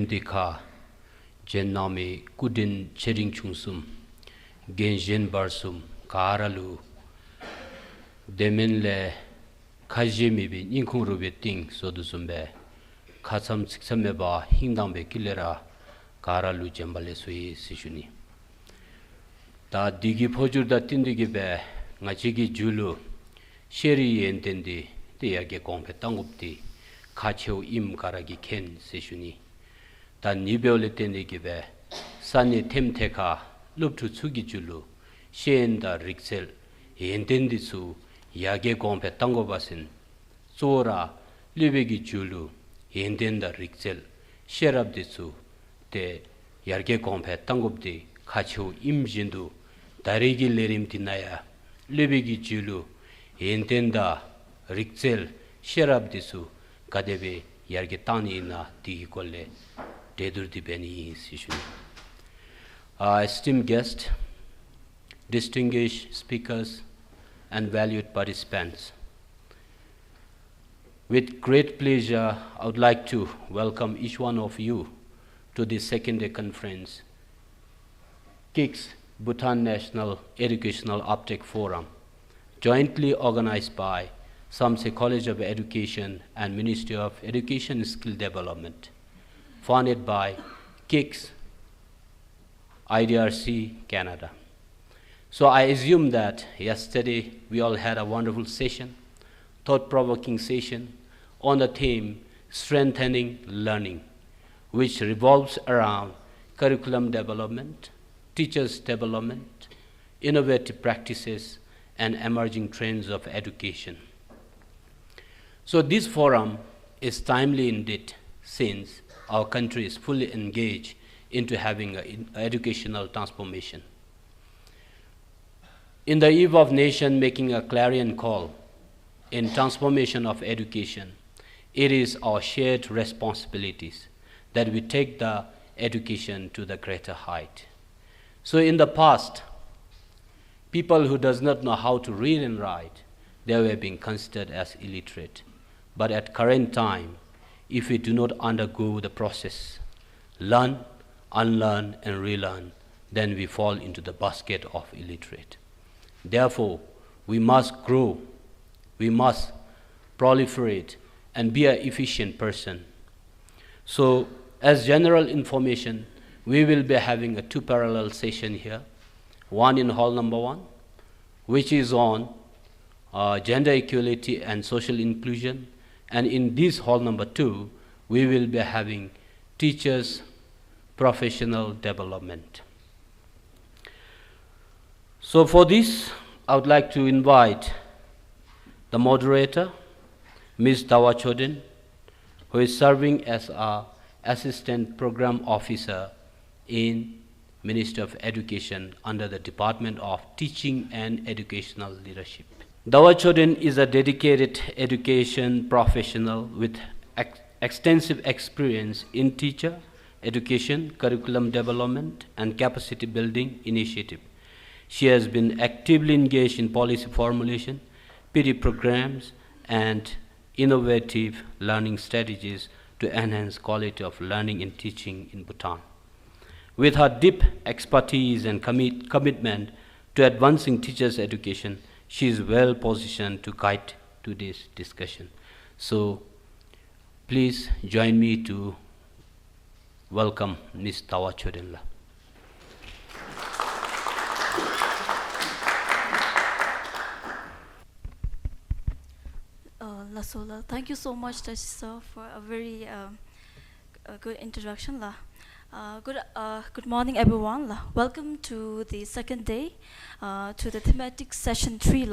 Temtika, Jennami, Kudin Chering Chungsum, Genjen Barsum, Karalu, Demenle, Kajimibi, Ninkungrubi Ting, Sodusumbe, Katsam Siksameba, Hingdambe Kilera, Karalu Jambale Sui Sishuni. Da Digi Pojur da Tindigibe, Ngachigi Julu, Sheri Entendi, Tiage Kompe Tangupti, Kacheo Im Karagi Ken Sishuni. Da Nibele Tendigibe, Sani Temteka, Luptu Tsugi Julu, Shenda Rixel, Entendisu, Yage Kompe Tangobasin, Sora, Libegi Julu, Entenda Rixel, Sherabdisu, Te Yarge Kompe Tangupti, Kacheo Im Jindu, Darigi Lerim Tinaya, Libegi Julu, Entenda Rixel, Sherabdisu, Kadebe, Yargetani na Tigole, Dedur di Beni Sishuni. Esteemed guests, distinguished speakers, and valued participants, with great pleasure, I would like to welcome each one of you to the second day conference, KIX Bhutan National Educational Uptake Forum, jointly organized by Samtse College of Education and Ministry of Education and Skill Development, funded by KIX IDRC Canada. So I assume that yesterday we all had a wonderful session, thought-provoking session on the theme strengthening learning, which revolves around curriculum development, teachers' development, innovative practices, and emerging trends of education. So this forum is timely indeed, since our country is fully engaged into having an educational transformation. In the eve of nation making a clarion call in transformation of education, it is our shared responsibilities that we take the education to the greater height. So in the past, people who does not know how to read and write, they were being considered as illiterate. But at current time, if we do not undergo the process, learn, unlearn, and relearn, then we fall into the basket of illiterate. Therefore, we must grow, we must proliferate, and be an efficient person. So, as general information, we will be having a two parallel session here, one in hall number 1, which is on gender equality and social inclusion, and in this hall number 2, we will be having teachers' professional development. So for this, I would like to invite the moderator, Ms. Dawa Chodin, who is serving as our Assistant Program Officer in Ministry of Education under the Department of Teaching and Educational Leadership. Dawa Chodin is a dedicated education professional with extensive experience in teacher education, curriculum development, and capacity building initiative. She has been actively engaged in policy formulation, PD programs, and innovative learning strategies to enhance quality of learning and teaching in Bhutan. With her deep expertise and commitment to advancing teachers' education, she is well positioned to guide today's discussion. So please join me to welcome Ms. Dawa Chodin. Lasola, thank you so much, sir, for a very good introduction. Good morning, everyone. Welcome to the second day, to the thematic session 3.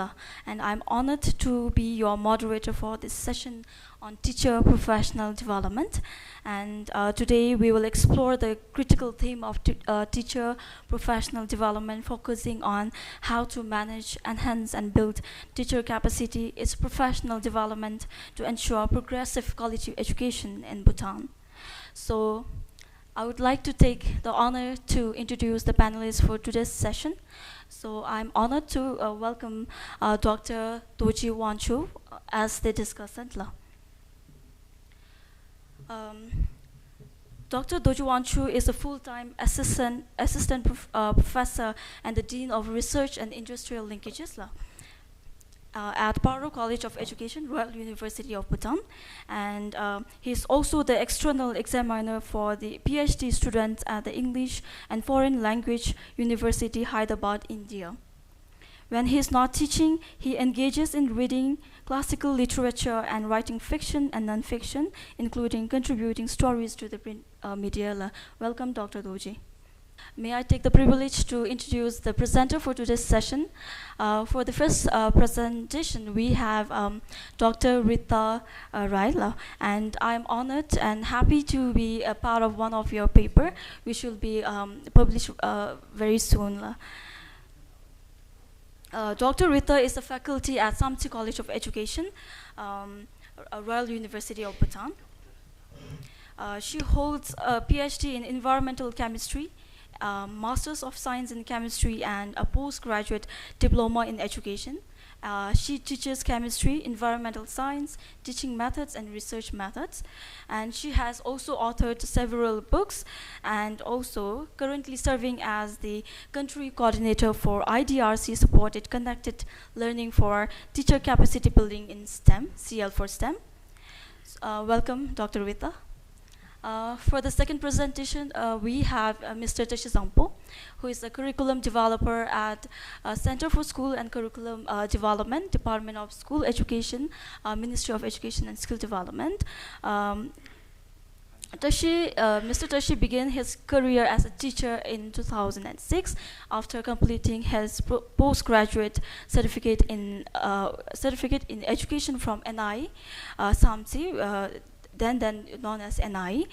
And I'm honored to be your moderator for this session on teacher professional development. And today we will explore the critical theme of teacher professional development, focusing on how to manage, enhance, and build teacher capacity, its professional development to ensure progressive quality education in Bhutan. So I would like to take the honor to introduce the panelists for today's session. So I'm honored to welcome Dr. Doji Wanchu as the discussant. Dr. Dojuan Chu is a full-time assistant professor and the Dean of Research and Industrial Linkages at Paro College of Education, Royal University of Bhutan. And he's also the external examiner for the PhD students at the English and Foreign Language University, Hyderabad, India. When he's not teaching, he engages in reading classical literature and writing fiction and non-fiction, including contributing stories to the print media. Welcome, Dr. Doji. May I take the privilege to introduce the presenter for today's session. For the first presentation, we have Dr. Rita Raila, and I'm honored and happy to be a part of one of your paper, which will be published very soon. Dr. Rita is a faculty at Samtse College of Education, Royal University of Bhutan. She holds a PhD in environmental chemistry, Masters of Science in Chemistry, and a postgraduate diploma in education. She teaches chemistry, environmental science, teaching methods, and research methods. And she has also authored several books and also currently serving as the country coordinator for IDRC-supported connected learning for teacher capacity building in STEM, CL for STEM. Welcome, Dr. Rita. For the second presentation, we have Mr. Tashi Sampo, who is a curriculum developer at Center for School and Curriculum Development, Department of School Education, Ministry of Education and Skill Development. Mr. Tashi began his career as a teacher in 2006 after completing his postgraduate certificate in education from NI, Samtse, then known as NI,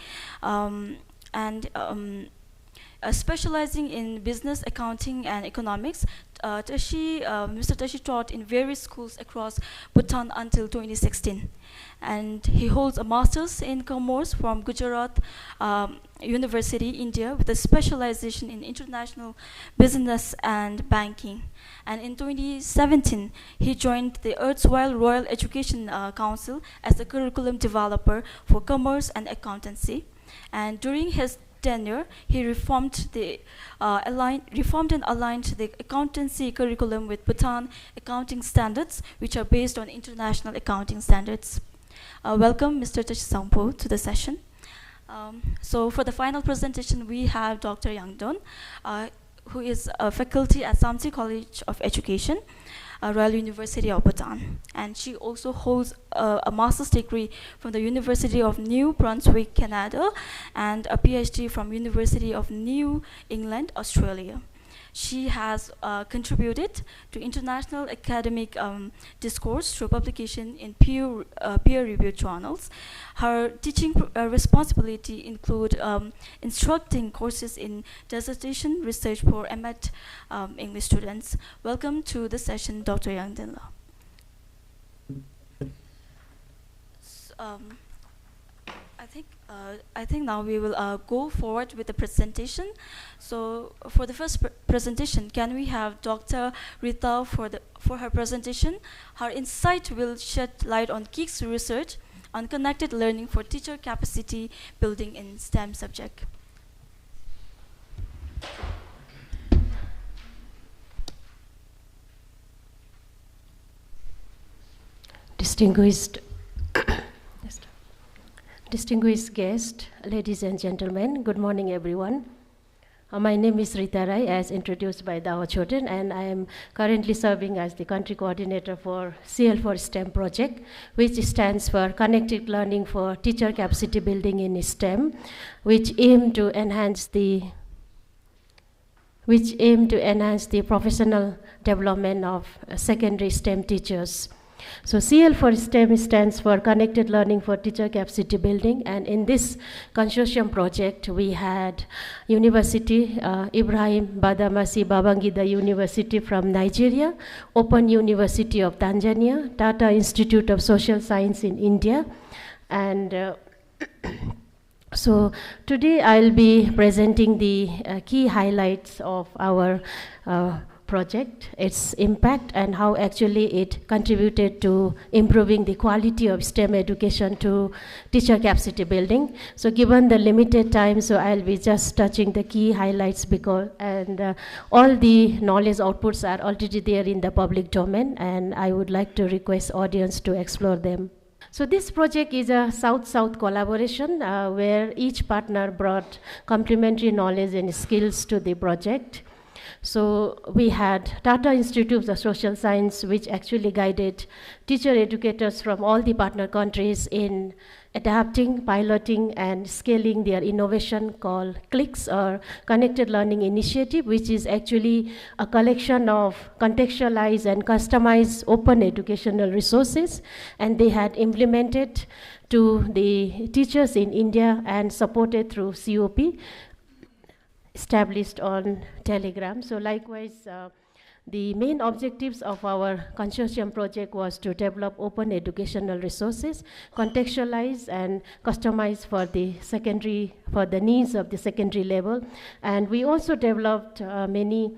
specializing in business, accounting, and economics. Mr. Tashi taught in various schools across Bhutan until 2016. And he holds a master's in commerce from Gujarat University, India, with a specialization in international business and banking. And in 2017, he joined the erstwhile Royal Education Council as a curriculum developer for commerce and accountancy. And during his tenure, he reformed and aligned the accountancy curriculum with Bhutan accounting standards, which are based on international accounting standards. Welcome, Mr. Tashi Sampo, to the session. So for the final presentation, we have Dr. Yang Don, who is a faculty at Samtse College of Education, Royal University of Bhutan. And she also holds a master's degree from the University of New Brunswick, Canada, and a PhD from University of New England, Australia. She has contributed to international academic discourse through publication in peer-reviewed journals. Her teaching responsibility include instructing courses in dissertation research for EMAP English students. Welcome to the session, Dr. Yang Dinla. I think now we will go forward with the presentation. So for the first presentation, can we have Dr. Rita for her presentation? Her insight will shed light on KIX research on connected learning for teacher capacity building in STEM subject. Distinguished guests, ladies and gentlemen, good morning, everyone. My name is Rita Rai, as introduced by Dawa Choden, and I am currently serving as the country coordinator for CL for STEM project, which stands for Connected Learning for Teacher Capacity Building in STEM, which aim to enhance the professional development of secondary STEM teachers. So CL for STEM stands for Connected Learning for Teacher Capacity Building, and in this consortium project we had University, Ibrahim Badamasi Babangida University from Nigeria, Open University of Tanzania, Tata Institute of Social Science in India, and so today I'll be presenting the key highlights of our project, its impact, and how actually it contributed to improving the quality of STEM education to teacher capacity building. So given the limited time, so I'll be just touching the key highlights all the knowledge outputs are already there in the public domain, and I would like to request audience to explore them. So this project is a South-South collaboration where each partner brought complementary knowledge and skills to the project. So we had Tata Institute of Social Science, which actually guided teacher educators from all the partner countries in adapting, piloting, and scaling their innovation called KIX, or Connected Learning Initiative, which is actually a collection of contextualized and customized open educational resources, and they had implemented to the teachers in India and supported through COP, established on Telegram. So likewise, the main objectives of our consortium project was to develop open educational resources, contextualize and customize for the needs of the secondary level. And we also developed many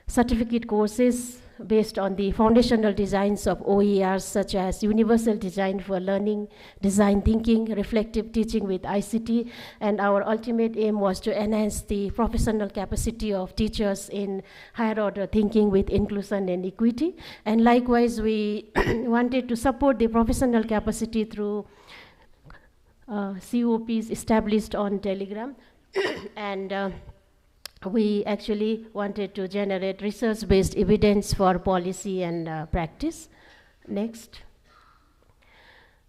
certificate courses based on the foundational designs of OERs, such as Universal Design for Learning, Design Thinking, Reflective Teaching with ICT, and our ultimate aim was to enhance the professional capacity of teachers in higher order thinking with inclusion and equity. And likewise, we wanted to support the professional capacity through COPs established on Telegram, and we actually wanted to generate research-based evidence for policy and practice. Next.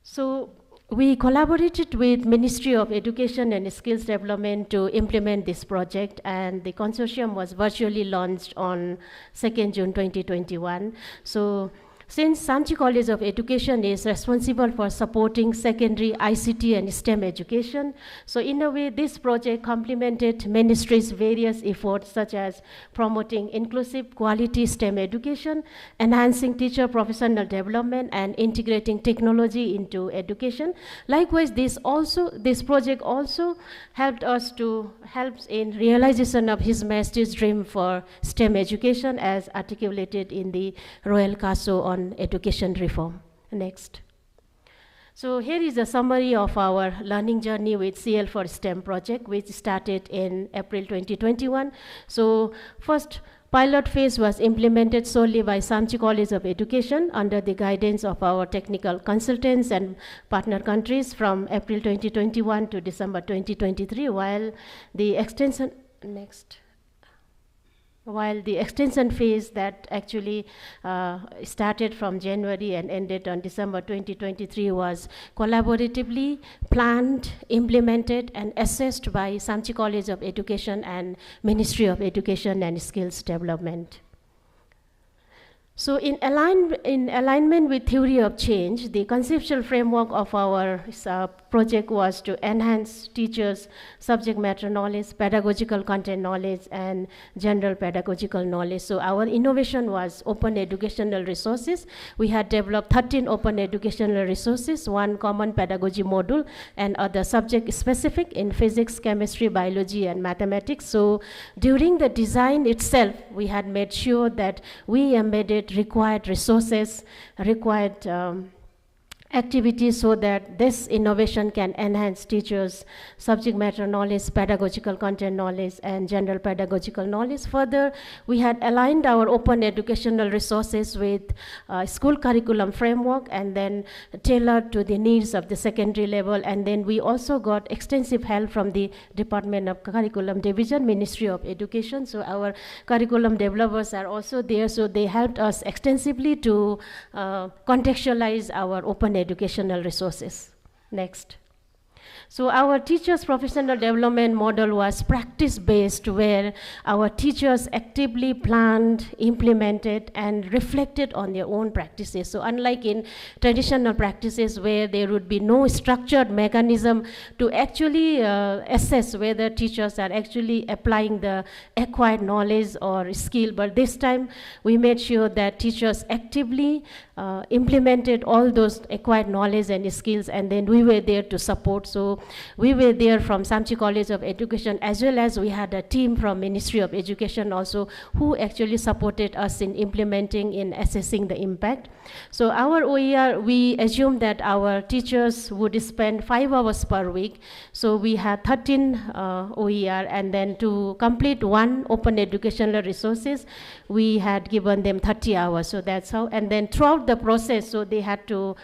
So we collaborated with Ministry of Education and Skills Development to implement this project, and the consortium was virtually launched on 2nd June 2021. So since Samtse College of Education is responsible for supporting secondary ICT and STEM education, so in a way this project complemented ministry's various efforts, such as promoting inclusive quality STEM education, enhancing teacher professional development, and integrating technology into education. Likewise, this project also helps in realization of His Majesty's dream for STEM education, as articulated in the Royal Council on Education Reform. Next. So here is a summary of our learning journey with CL for STEM project, which started in April 2021. So first pilot phase was implemented solely by Samtse College of Education under the guidance of our technical consultants and partner countries from April 2021 to December 2023, while the extension phase that actually started from January and ended on December 2023 was collaboratively planned, implemented, and assessed by Samtse College of Education and Ministry of Education and Skills Development. So in alignment with theory of change, the conceptual framework of our project was to enhance teachers' subject matter knowledge, pedagogical content knowledge, and general pedagogical knowledge. So our innovation was open educational resources. We had developed 13 open educational resources, 1 common pedagogy module, and other subject specific in physics, chemistry, biology, and mathematics. So during the design itself, we had made sure that we embedded required resources, required activities, so that this innovation can enhance teachers' subject matter knowledge, pedagogical content knowledge, and general pedagogical knowledge. Further, we had aligned our open educational resources with school curriculum framework, and then tailored to the needs of the secondary level. And then we also got extensive help from the Department of Curriculum Division, Ministry of Education. So our curriculum developers are also there, so they helped us extensively to contextualize our open educational resources. Next. So our teachers' professional development model was practice-based, where our teachers actively planned, implemented, and reflected on their own practices. So unlike in traditional practices where there would be no structured mechanism to actually assess whether teachers are actually applying the acquired knowledge or skill, but this time we made sure that teachers actively implemented all those acquired knowledge and skills, and then we were there to support. So So we were there from Samtse College of Education, as well as we had a team from Ministry of Education also, who actually supported us in implementing, in assessing the impact. So our OER, we assumed that our teachers would spend 5 hours per week. So we had 13 OER, and then to complete one open educational resources, we had given them 30 hours. So that's how, and then throughout the process, so they had to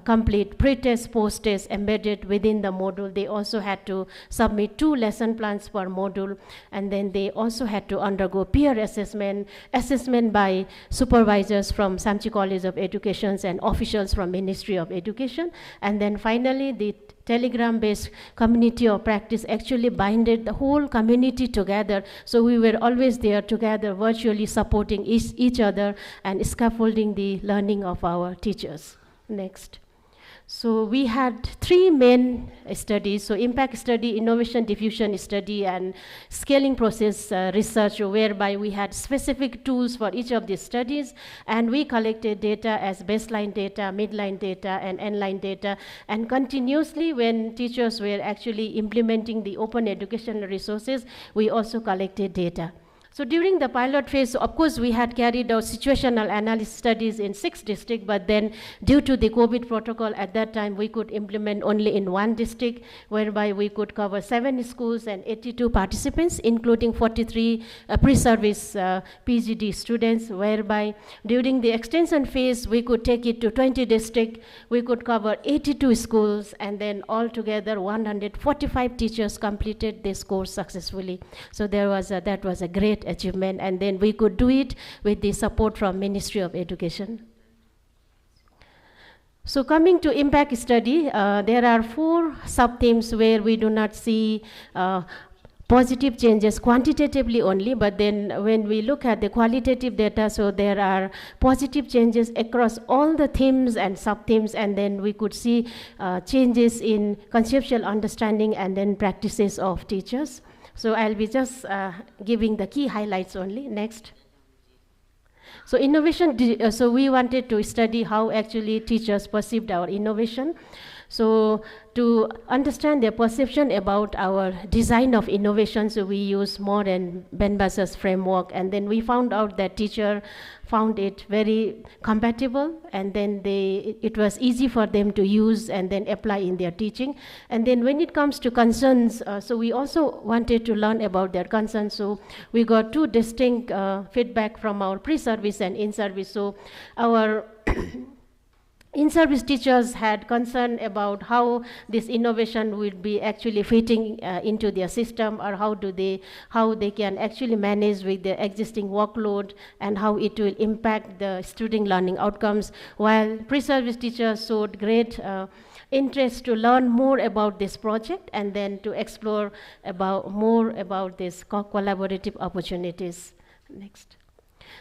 complete pre-test, post-test embedded within the module. They also had to submit 2 lesson plans per module, and then they also had to undergo peer assessment by supervisors from Samtse College of Education and officials from Ministry of Education. And then finally, the Telegram-based community of practice actually binded the whole community together. So we were always there together, virtually supporting each other and scaffolding the learning of our teachers. Next. So we had 3 main studies, so impact study, innovation diffusion study, and scaling process research, whereby we had specific tools for each of these studies, and we collected data as baseline data, midline data, and endline data, and continuously when teachers were actually implementing the open educational resources, we also collected data. So during the pilot phase, of course, we had carried out situational analysis studies in 6 districts, but then due to the COVID protocol at that time, we could implement only in 1 district, whereby we could cover 7 schools and 82 participants, including 43 pre-service PGD students, whereby during the extension phase, we could take it to 20 districts, we could cover 82 schools, and then altogether 145 teachers completed this course successfully. So that was a great achievement, and then we could do it with the support from Ministry of Education. So coming to impact study, there are 4 sub-themes where we do not see positive changes quantitatively only, but then when we look at the qualitative data, so there are positive changes across all the themes and sub-themes, and then we could see changes in conceptual understanding and then practices of teachers. So I'll be just giving the key highlights only. Next. So innovation, so we wanted to study how actually teachers perceived our innovation. So to understand their perception about our design of innovation, so we use Moore and Ben-Basser's framework, and then we found out that teacher found it very compatible, and then it was easy for them to use and then apply in their teaching. And then when it comes to concerns, so we also wanted to learn about their concerns. So we got 2 distinct feedback from our pre-service and in-service. So our in-service teachers had concern about how this innovation will be actually fitting into their system, or how they can actually manage with the existing workload, and how it will impact the student learning outcomes, while pre-service teachers showed great interest to learn more about this project and then to explore more about these collaborative opportunities. Next.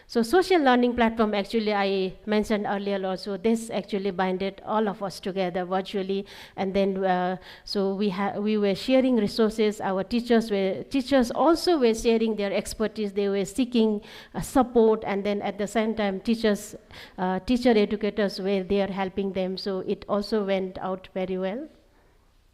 So social learning platform, actually I mentioned earlier also, this actually binded all of us together virtually, and then so we were sharing resources. Our teachers also were sharing their expertise. They were seeking support, and then at the same time teacher educators were there helping them. So it also went out very well.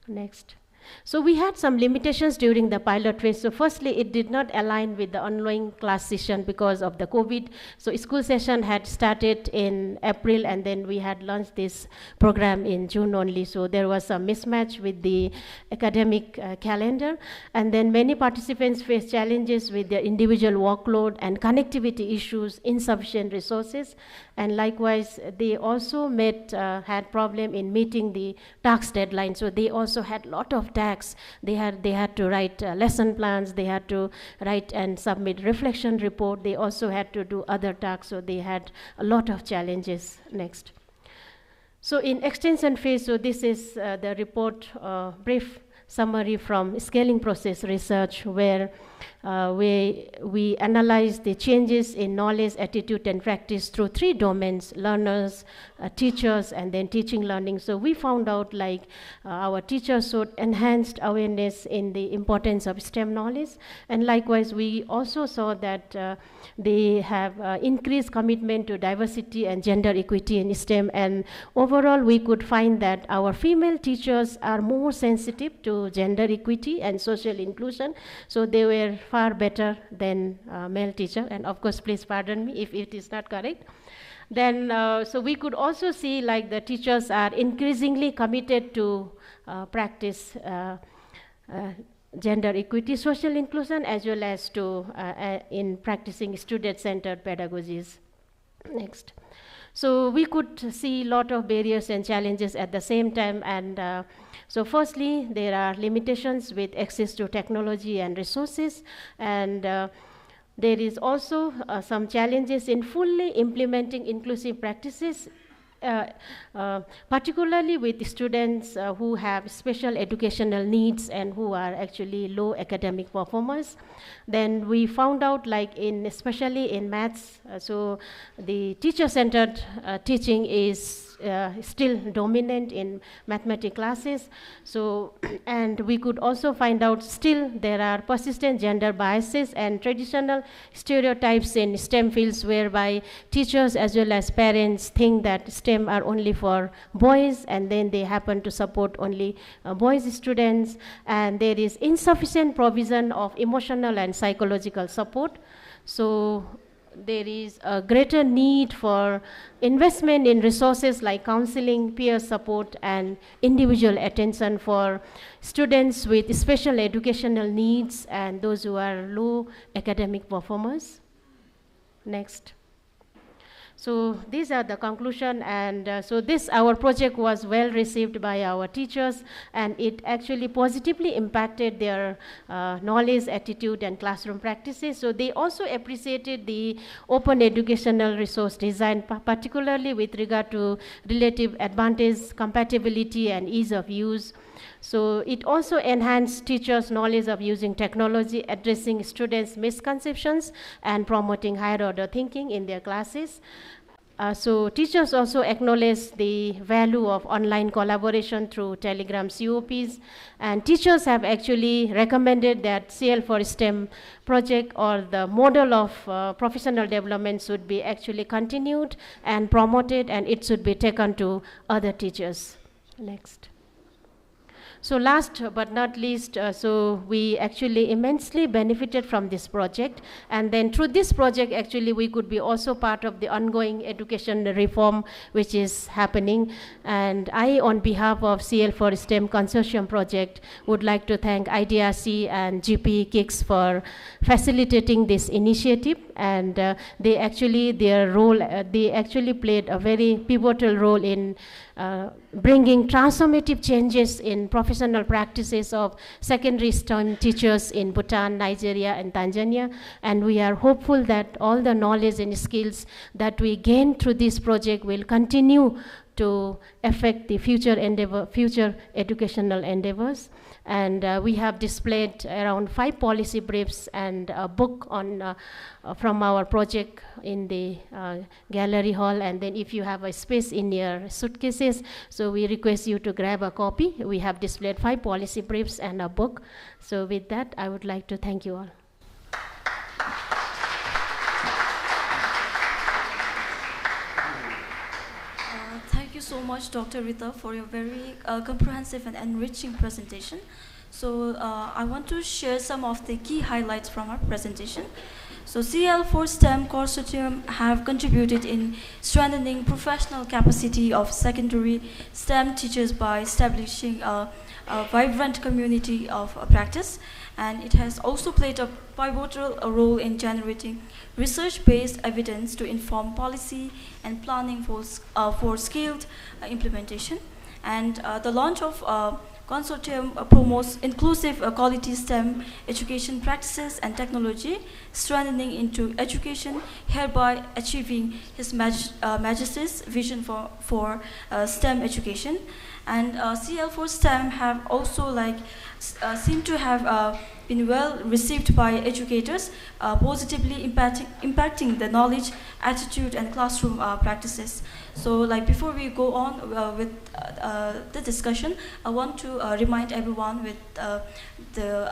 Next. So we had some limitations during the pilot phase. So firstly, it did not align with the ongoing class session because of the COVID. So school session had started in April, and then we had launched this program in June only. So there was a mismatch with the academic calendar. And then many participants faced challenges with their individual workload and connectivity issues, insufficient resources. And likewise, they also had problem in meeting the task deadline. So they also had a lot of tasks. They had to write lesson plans. They had to write and submit reflection report. They also had to do other tasks. So they had a lot of challenges. Next. So in extension phase, so this is the report brief summary from scaling process research, where we analyzed the changes in knowledge, attitude, and practice through 3 domains: learners, teachers, and then teaching learning. So we found out like our teachers showed enhanced awareness in the importance of STEM knowledge, and likewise we also saw that they have increased commitment to diversity and gender equity in STEM, and overall we could find that our female teachers are more sensitive to gender equity and social inclusion, so they were far better than male teacher. And of course, please pardon me if it is not correct. Then, so we could also see like the teachers are increasingly committed to practice gender equity, social inclusion, as well as to in practicing student-centered pedagogies. Next. So we could see a lot of barriers and challenges at the same time, and so firstly, there are limitations with access to technology and resources, and there is also some challenges in fully implementing inclusive practices, particularly with students who have special educational needs and who are actually low academic performers. Then we found out like especially in maths, so the teacher-centered teaching is still dominant in mathematics classes. So, and we could also find out still there are persistent gender biases and traditional stereotypes in STEM fields, whereby teachers as well as parents think that STEM are only for boys, and then they happen to support only boys students, and there is insufficient provision of emotional and psychological support. So there is a greater need for investment in resources like counseling, peer support, and individual attention for students with special educational needs and those who are low academic performers. Next. So these are the conclusion, and so our project was well received by our teachers, and it actually positively impacted their knowledge, attitude, and classroom practices. So they also appreciated the open educational resource design, particularly with regard to relative advantage, compatibility, and ease of use. So it also enhanced teachers' knowledge of using technology, addressing students' misconceptions, and promoting higher order thinking in their classes. So teachers also acknowledge the value of online collaboration through Telegram COPs, and teachers have actually recommended that CL for STEM project or the model of professional development should be actually continued and promoted, and it should be taken to other teachers. Next. So last but not least, so we actually immensely benefited from this project, and then through this project actually we could be also part of the ongoing education reform which is happening. And I, on behalf of CL for STEM Consortium project, would like to thank IDRC and GPE KIX for facilitating this initiative, and they actually played a very pivotal role in bringing transformative changes in professional practices of secondary STEM teachers in Bhutan, Nigeria, and Tanzania. And we are hopeful that all the knowledge and skills that we gain through this project will continue to affect the future educational endeavors. And we have displayed around 5 policy briefs and a book on from our project in the gallery hall. And then if you have a space in your suitcases, so we request you to grab a copy. We have displayed 5 policy briefs and a book. So with that, I would like to thank you all. Thank you so much, Dr. Rita, for your very comprehensive and enriching presentation. So I want to share some of the key highlights from our presentation. So CL for STEM Consortium have contributed in strengthening professional capacity of secondary STEM teachers by establishing a vibrant community of practice, and it has also played a pivotal role in generating research-based evidence to inform policy and planning for scaled implementation. And the launch of consortium promotes inclusive quality STEM education practices and technology, strengthening into education, hereby achieving His Majesty's vision for STEM education. And CL for STEM have also seem to have been well received by educators, positively impacting the knowledge, attitude, and classroom practices. So, like before we go on with the discussion, I want to remind everyone with the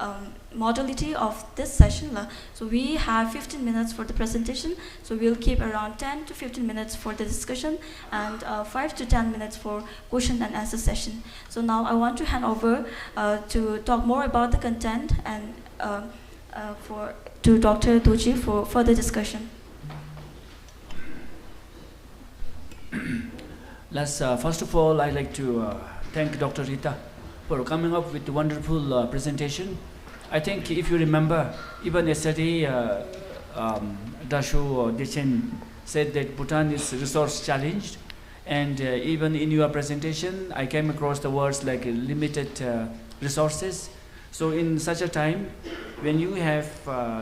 modality of this session. So we have 15 minutes for the presentation, so we'll keep around 10 to 15 minutes for the discussion and 5 to 10 minutes for question and answer session. So now I want to hand over to talk more about the content and to Dr. Doji for further discussion. First of all, I'd like to thank Dr. Rita for coming up with the wonderful presentation. I think if you remember, even yesterday, Dashu Dechen said that Bhutan is resource challenged, and even in your presentation, I came across the words like limited resources. So in such a time, when you have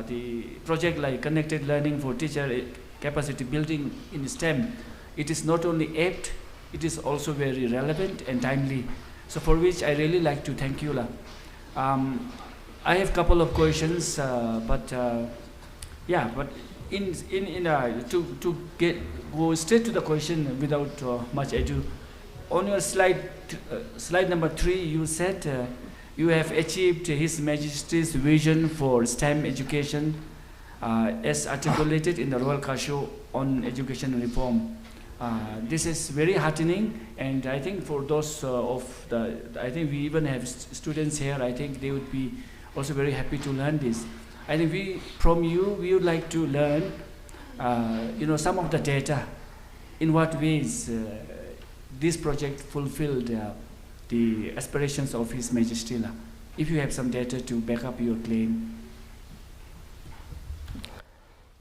the project like connected learning for teacher capacity building in STEM, it is not only apt, it is also very relevant and timely. So for which I really like to thank you. I have a couple of questions, but to go straight to the question without much ado. On your slide number 3, you said you have achieved His Majesty's vision for STEM education as articulated in the Royal Casio on education reform. This is very heartening, and I think for those I think we even have students here, I think they would be also very happy to learn this. I think from you, we would like to learn, some of the data, in what ways this project fulfilled the aspirations of His Majesty. If you have some data to back up your claim.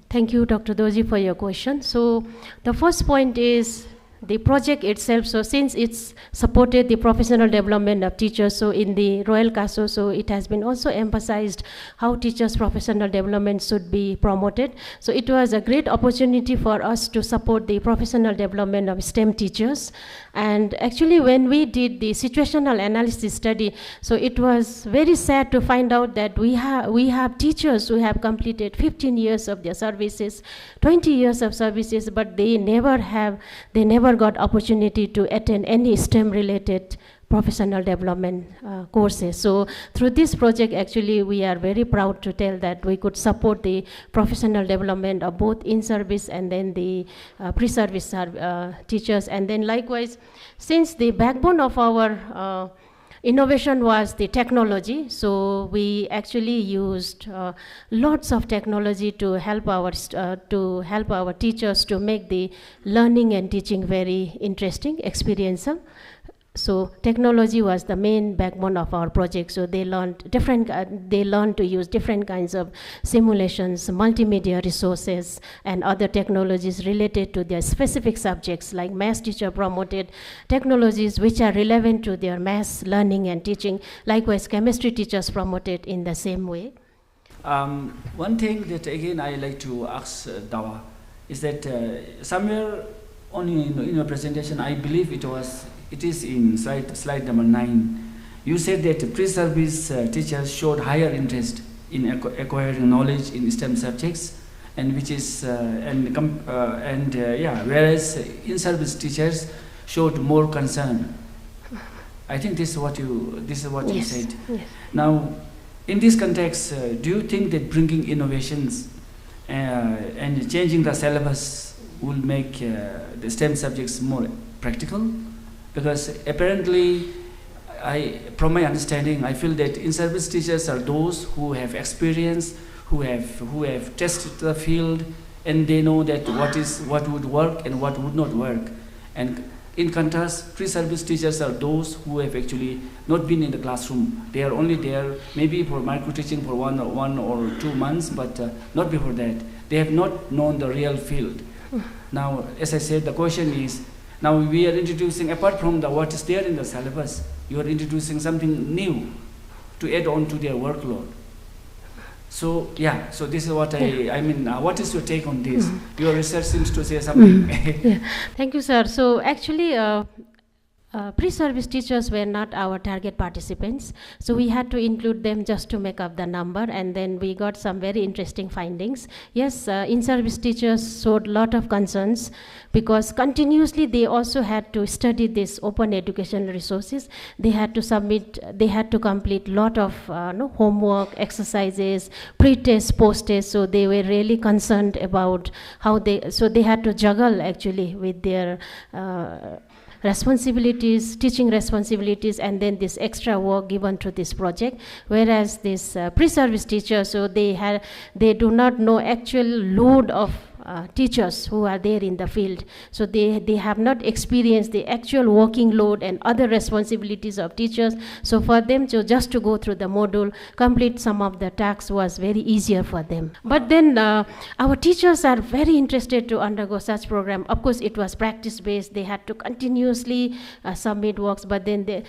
Thank you, Dr. Doji, for your question. So the first point is the project itself. So since it's supported the professional development of teachers, so in the Royal Casio, so it has been also emphasized how teachers' professional development should be promoted. So it was a great opportunity for us to support the professional development of STEM teachers. And actually, when we did the situational analysis study, so it was very sad to find out that we have teachers who have completed 15 years of their services, 20 years of services, but they never got opportunity to attend any STEM-related professional development courses. So through this project, actually, we are very proud to tell that we could support the professional development of both in-service and then the pre-service teachers. And then likewise, since the backbone of our innovation was the technology, so we actually used lots of technology to help our teachers to make the learning and teaching very interesting, experiential. So technology was the main backbone of our project. So they learned to use different kinds of simulations, multimedia resources, and other technologies related to their specific subjects, like math teacher promoted technologies which are relevant to their math learning and teaching. Likewise, chemistry teachers promoted in the same way. One thing that again I like to ask Dawa is that somewhere in your presentation, I believe it is in slide number 9. You said that pre-service teachers showed higher interest in acquiring knowledge in STEM subjects, and whereas in-service teachers showed more concern. I think this is what you said. Yes. Now, in this context, do you think that bringing innovations and changing the syllabus will make the STEM subjects more practical? Because apparently, from my understanding, I feel that in-service teachers are those who have experience, who have tested the field, and they know that what would work and what would not work. And in contrast, pre-service teachers are those who have actually not been in the classroom. They are only there maybe for micro-teaching for one or 2 months, but not before that. They have not known the real field. Now, as I said, the question is, now we are introducing, apart from what is there in the syllabus, you are introducing something new to add on to their workload. So yeah, so this is what I mean, what is your take on this? Your research seems to say something. Yeah. Thank you, sir. So actually, Pre-service teachers were not our target participants, so we had to include them just to make up the number, and then we got some very interesting findings. Yes, in-service teachers showed a lot of concerns because continuously they also had to study this open educational resources. They had to submit, they had to complete a lot of homework, exercises, pre-test, post-test, so they were really concerned about how so they had to juggle actually with their responsibilities, teaching responsibilities, and then this extra work given to this project. Whereas this pre-service teachers, so they do not know actual load of teachers who are there in the field. So they have not experienced the actual working load and other responsibilities of teachers. So for them just to go through the module, complete some of the tasks was very easier for them. But then our teachers are very interested to undergo such program. Of course, it was practice-based. They had to continuously submit works, but then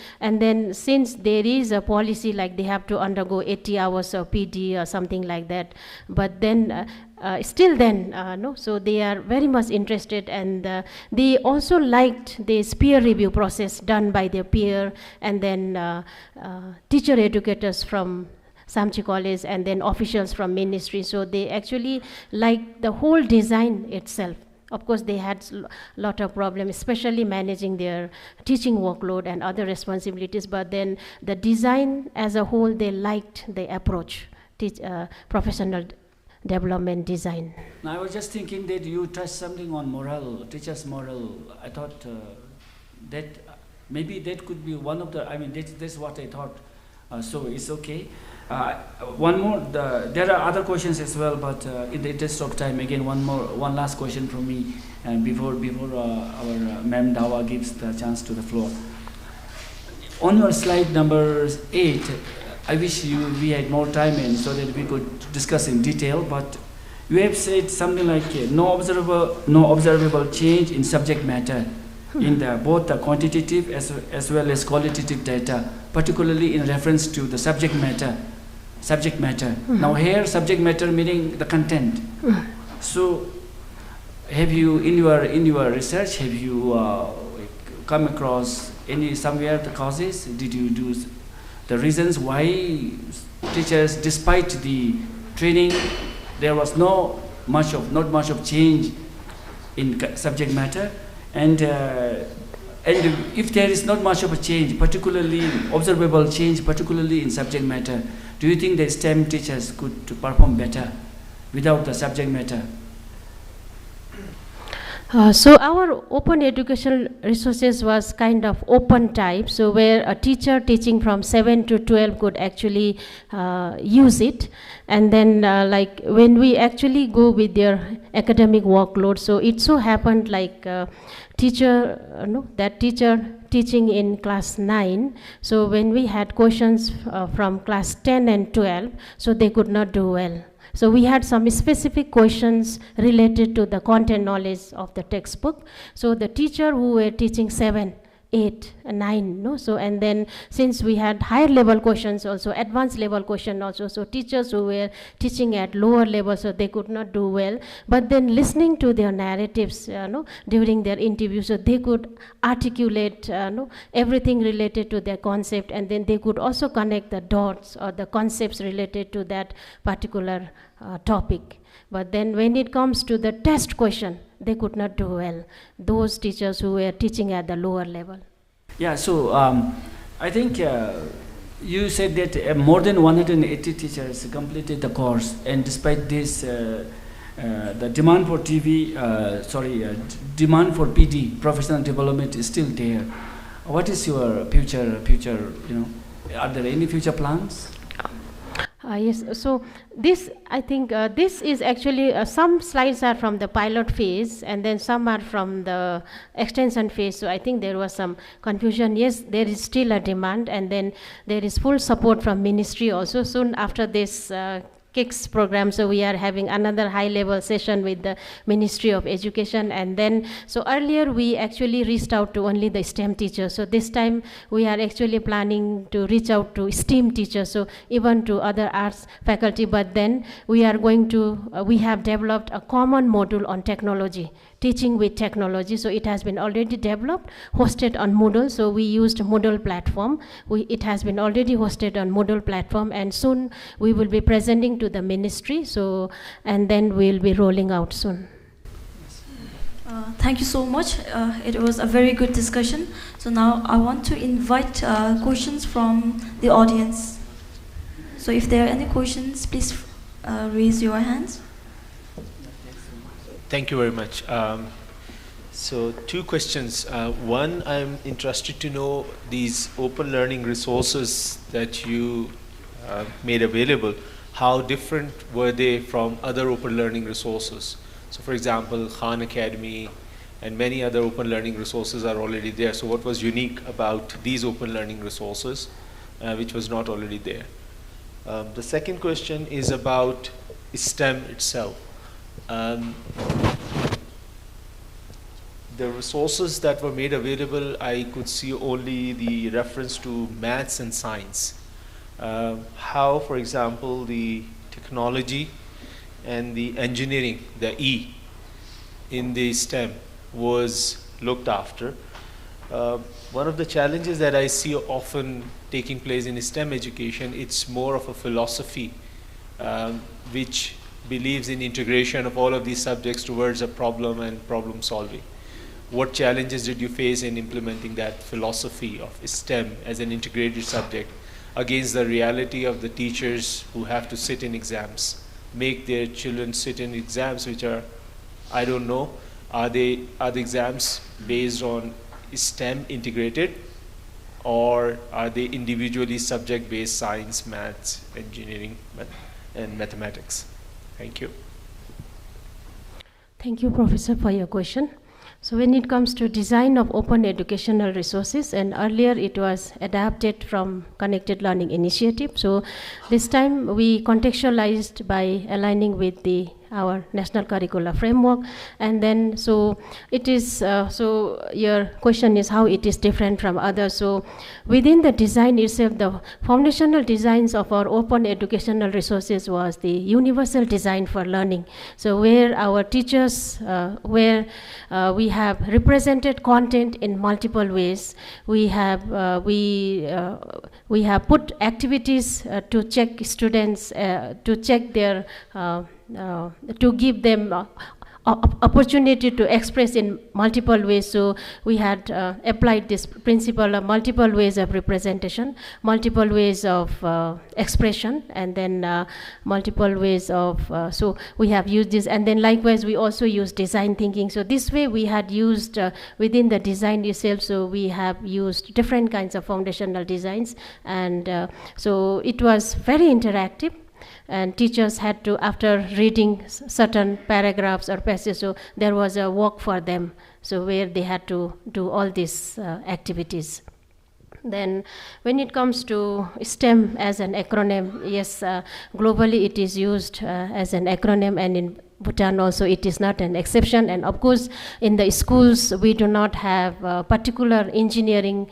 since there is a policy like they have to undergo 80 hours of PD or something like that, but then still then, so they are very much interested, and they also liked this peer review process done by their peer, and then teacher educators from Samtse College, and then officials from ministry. So they actually liked the whole design itself. Of course, they had a lot of problems, especially managing their teaching workload and other responsibilities, but then the design as a whole, they liked the approach, professional development design. Now, I was just thinking that you touched something on moral, teachers' moral. I thought that maybe that could be one of the, that's what I thought. So it's okay. One more, there are other questions as well, but in the interest of time, again, one last question from me before our Ma'am Dawa gives the chance to the floor. On your slide number 8, I wish we had more time in so that we could discuss in detail, but you have said something like no observable change in subject matter in both the quantitative as well as qualitative data, particularly in reference to the subject matter. Now here, subject matter meaning the content. So have you, in your research, have you come across somewhere the causes? Did you do the reasons why teachers, despite the training, there was not much of change in subject matter, and if there is not much of a change, particularly observable change, particularly in subject matter, do you think the STEM teachers could perform better without the subject matter? So our open educational resources was kind of open type, so where a teacher teaching from 7 to 12 could actually use it, and then like when we actually go with their academic workload, so it so happened like that teacher teaching in class 9, so when we had questions from class 10 and 12, so they could not do well. So we had some specific questions related to the content knowledge of the textbook. So the teacher who were teaching 7, 8, 9, so and then since we had higher level questions also, advanced level question also, so teachers who were teaching at lower level, so they could not do well. But then listening to their narratives, during their interview, so they could articulate, everything related to their concept, and then they could also connect the dots or the concepts related to that particular topic. But then when it comes to the test question, they could not do well, those teachers who were teaching at the lower level. Yeah, so I think you said that more than 180 teachers completed the course, and despite this, the demand for demand for PD, professional development, is still there. What is your future, are there any future plans? Yes, so this, I think this is actually, some slides are from the pilot phase and then some are from the extension phase, so I think there was some confusion. Yes, there is still a demand, and then there is full support from ministry also. Soon after this KIX program, so we are having another high-level session with the Ministry of Education. And then, so earlier we actually reached out to only the STEM teachers. So this time we are actually planning to reach out to STEAM teachers, so even to other arts faculty. But then we are going to, we have developed a common module on technology, teaching with technology. So it has been already developed, hosted on Moodle. So we used Moodle platform. It has been already hosted on Moodle platform, and soon we will be presenting to the ministry. So, and then we'll be rolling out soon. Thank you so much. It was a very good discussion. So now I want to invite questions from the audience. So if there are any questions, please raise your hands. Thank you very much. So 2 questions. One, I'm interested to know these open learning resources that you made available, how different were they from other open learning resources? So for example, Khan Academy and many other open learning resources are already there. So what was unique about these open learning resources which was not already there? The second question is about STEM itself. The resources that were made available, I could see only the reference to maths and science. How, for example, the technology and the engineering, the E, in the STEM was looked after. One of the challenges that I see often taking place in STEM education, it's more of a philosophy which believes in integration of all of these subjects towards a problem and problem solving. What challenges did you face in implementing that philosophy of STEM as an integrated subject against the reality of the teachers who have to sit in exams, make their children sit in exams which are, I don't know, are the exams based on STEM integrated, or are they individually subject-based science, maths, engineering, and mathematics? Thank you. Thank you, Professor, for your question. So when it comes to design of open educational resources, and earlier it was adapted from Connected Learning Initiative. So this time we contextualized by aligning with our national curricular framework. And then, so it is, so your question is how it is different from others. So within the design itself, the foundational designs of our open educational resources was the universal design for learning. So where our teachers, where we have represented content in multiple ways. We have put activities to check students, to check their to give them opportunity to express in multiple ways. So we had applied this principle of multiple ways of representation, multiple ways of expression, and then multiple ways of, so we have used this. And then likewise we also use design thinking. So this way we had used within the design itself, so we have used different kinds of foundational designs. And so it was very interactive. And teachers had to, after reading certain paragraphs or passages, so there was a work for them, so where they had to do all these activities. Then when it comes to STEM as an acronym, yes, globally it is used as an acronym, and in Bhutan also it is not an exception. And of course in the schools we do not have a particular engineering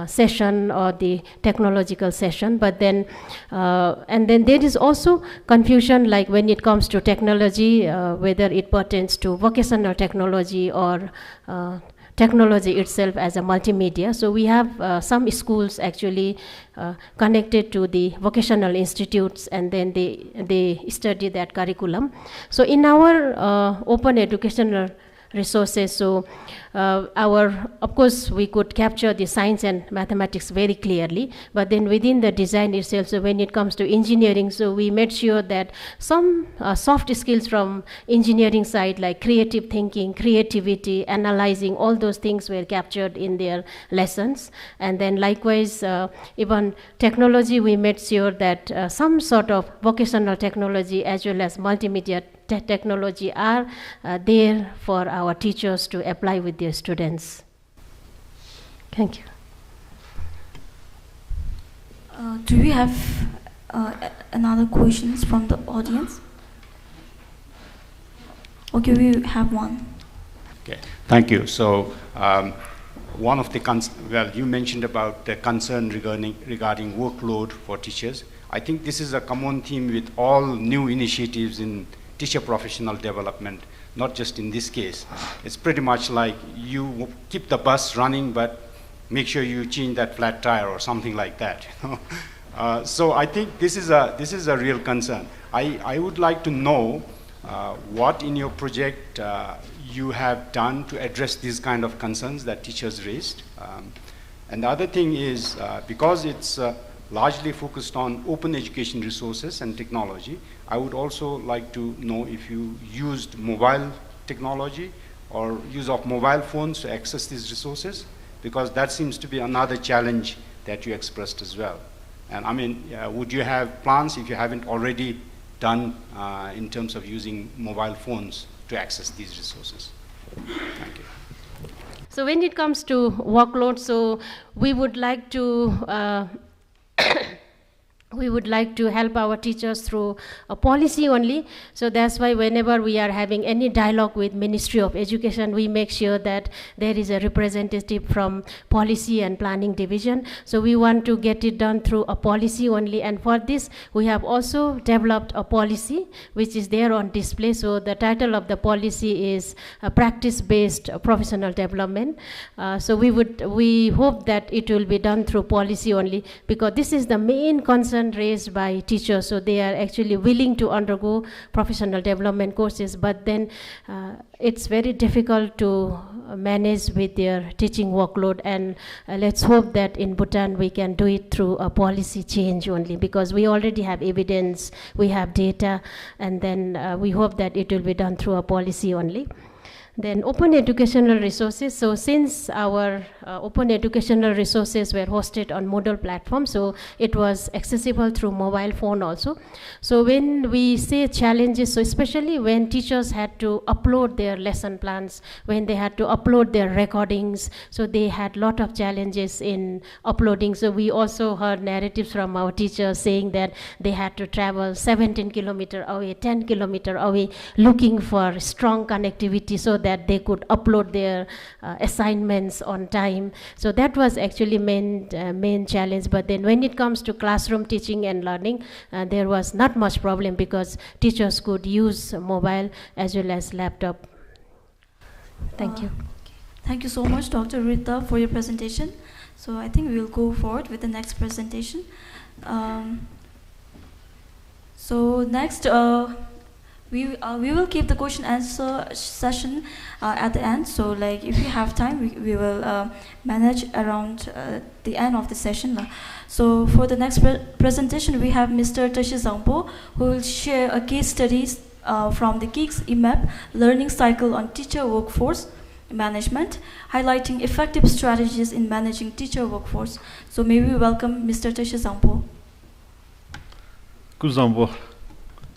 session or the technological session, but then and then there is also confusion, like when it comes to technology, whether it pertains to vocational technology or technology itself as a multimedia. So we have some schools actually connected to the vocational institutes, and then they study that curriculum. So in our open educational resources, so of course we could capture the science and mathematics very clearly, but then within the design itself, so when it comes to engineering, so we made sure that some soft skills from engineering side, like creative thinking, creativity, analyzing, all those things were captured in their lessons. And then likewise even technology, we made sure that some sort of vocational technology as well as multimedia technology are there for our teachers to apply with their students. Thank you. Do you have another questions from the audience? Okay, we have one. Okay, thank you. So one of the you mentioned about the concern regarding workload for teachers. I think this is a common theme with all new initiatives in teacher professional development, not just in this case. It's pretty much like you keep the bus running, but make sure you change that flat tire or something like that. So I think this is a real concern. I would like to know what in your project you have done to address these kind of concerns that teachers raised. And the other thing is, because it's largely focused on open education resources and technology, I would also like to know if you used mobile technology or use of mobile phones to access these resources, because that seems to be another challenge that you expressed as well. And I mean, would you have plans, if you haven't already done, in terms of using mobile phones to access these resources? Thank you. So when it comes to workload, so we would like to we would like to help our teachers through a policy only. So that's why whenever we are having any dialogue with Ministry of Education, we make sure that there is a representative from Policy and Planning Division. So we want to get it done through a policy only. And for this, we have also developed a policy, which is there on display. So the title of the policy is Practice-Based Professional Development. So we hope that it will be done through policy only, because this is the main concern raised by teachers. So they are actually willing to undergo professional development courses, but then it's very difficult to manage with their teaching workload. And let's hope that in Bhutan we can do it through a policy change only, because we already have evidence, we have data, and then we hope that it will be done through a policy only. Then open educational resources. So since our open educational resources were hosted on Moodle platform, so it was accessible through mobile phone also. So when we say challenges, so especially when teachers had to upload their lesson plans, when they had to upload their recordings, so they had a lot of challenges in uploading. So we also heard narratives from our teachers saying that they had to travel 17 kilometers away, 10 kilometers away, looking for strong connectivity so that they could upload their assignments on time. So that was actually main challenge. But then when it comes to classroom teaching and learning, there was not much problem, because teachers could use mobile as well as laptop. Thank you. Thank you so much, Dr. Rita, for your presentation. So I think we will go forward with the next presentation. So next, we will keep the question answer session at the end. So like if you have time, we will manage around the end of the session. So for the next presentation, we have Mr. Tashi Zangpo, who will share a case studies from the KIX EMAP learning cycle on teacher workforce management, highlighting effective strategies in managing teacher workforce. So may we welcome Mr. Tashi Zangpo.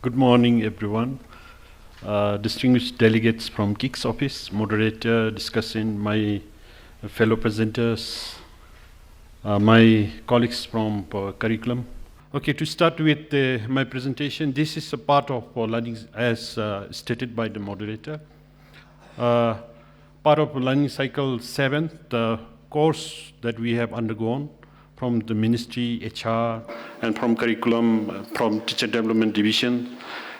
Good morning, everyone. Distinguished delegates from KIX office, moderator, discussing my fellow presenters, my colleagues from curriculum. Okay, to start with my presentation, this is a part of learning as stated by the moderator. Part of learning cycle 7, the course that we have undergone from the ministry, HR, and from curriculum, from teacher development division.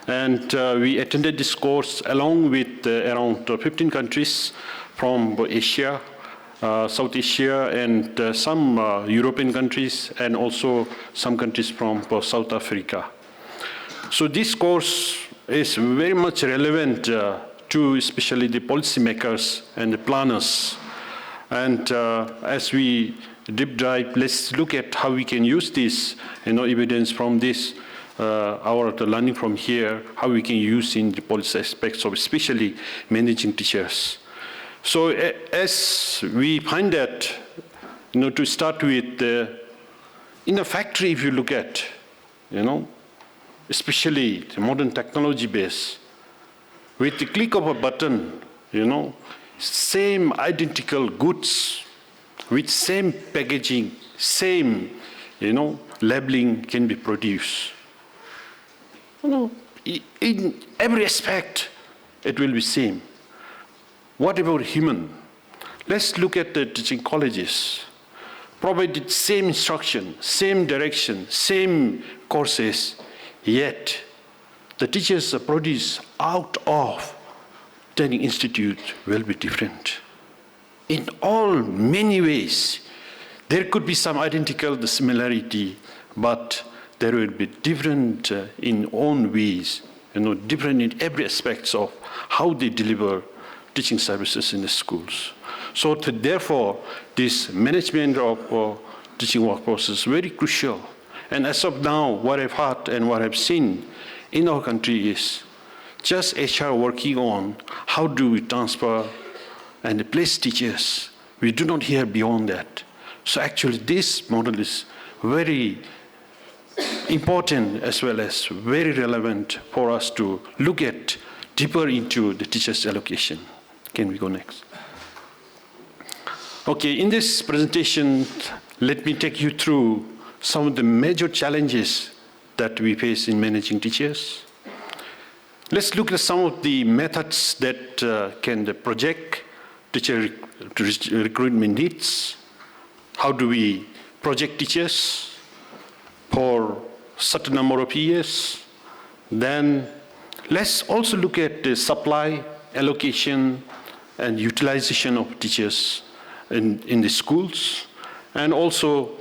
And we attended this course along with around 15 countries from Asia, South Asia, and some European countries, and also some countries from South Africa. So this course is very much relevant to especially the policymakers and the planners. And as we deep dive, let's look at how we can use this, evidence from this, our learning from here, how we can use in the policy aspects of especially managing teachers. So as we find that, to start with, in a factory, if you look at, especially the modern technology base, with the click of a button, same identical goods with same packaging, same, labeling can be produced. In every aspect, it will be same. What about human? Let's look at the teaching colleges. Provided same instruction, same direction, same courses, yet the teachers produced out of training institute will be different. In all many ways, there could be some identical similarity, but there will be different in own ways, different in every aspect of how they deliver teaching services in the schools. So therefore, this management of teaching workforce is very crucial. And as of now, what I've heard and what I've seen in our country is just HR working on how do we transfer and replace teachers. We do not hear beyond that. So actually this model is very important as well as very relevant for us to look at deeper into the teachers' allocation. Can we go next? Okay, in this presentation, let me take you through some of the major challenges that we face in managing teachers. Let's look at some of the methods that can project teacher recruitment needs. How do we project teachers for certain number of years? Then let's also look at the supply, allocation, and utilization of teachers in the schools. And also,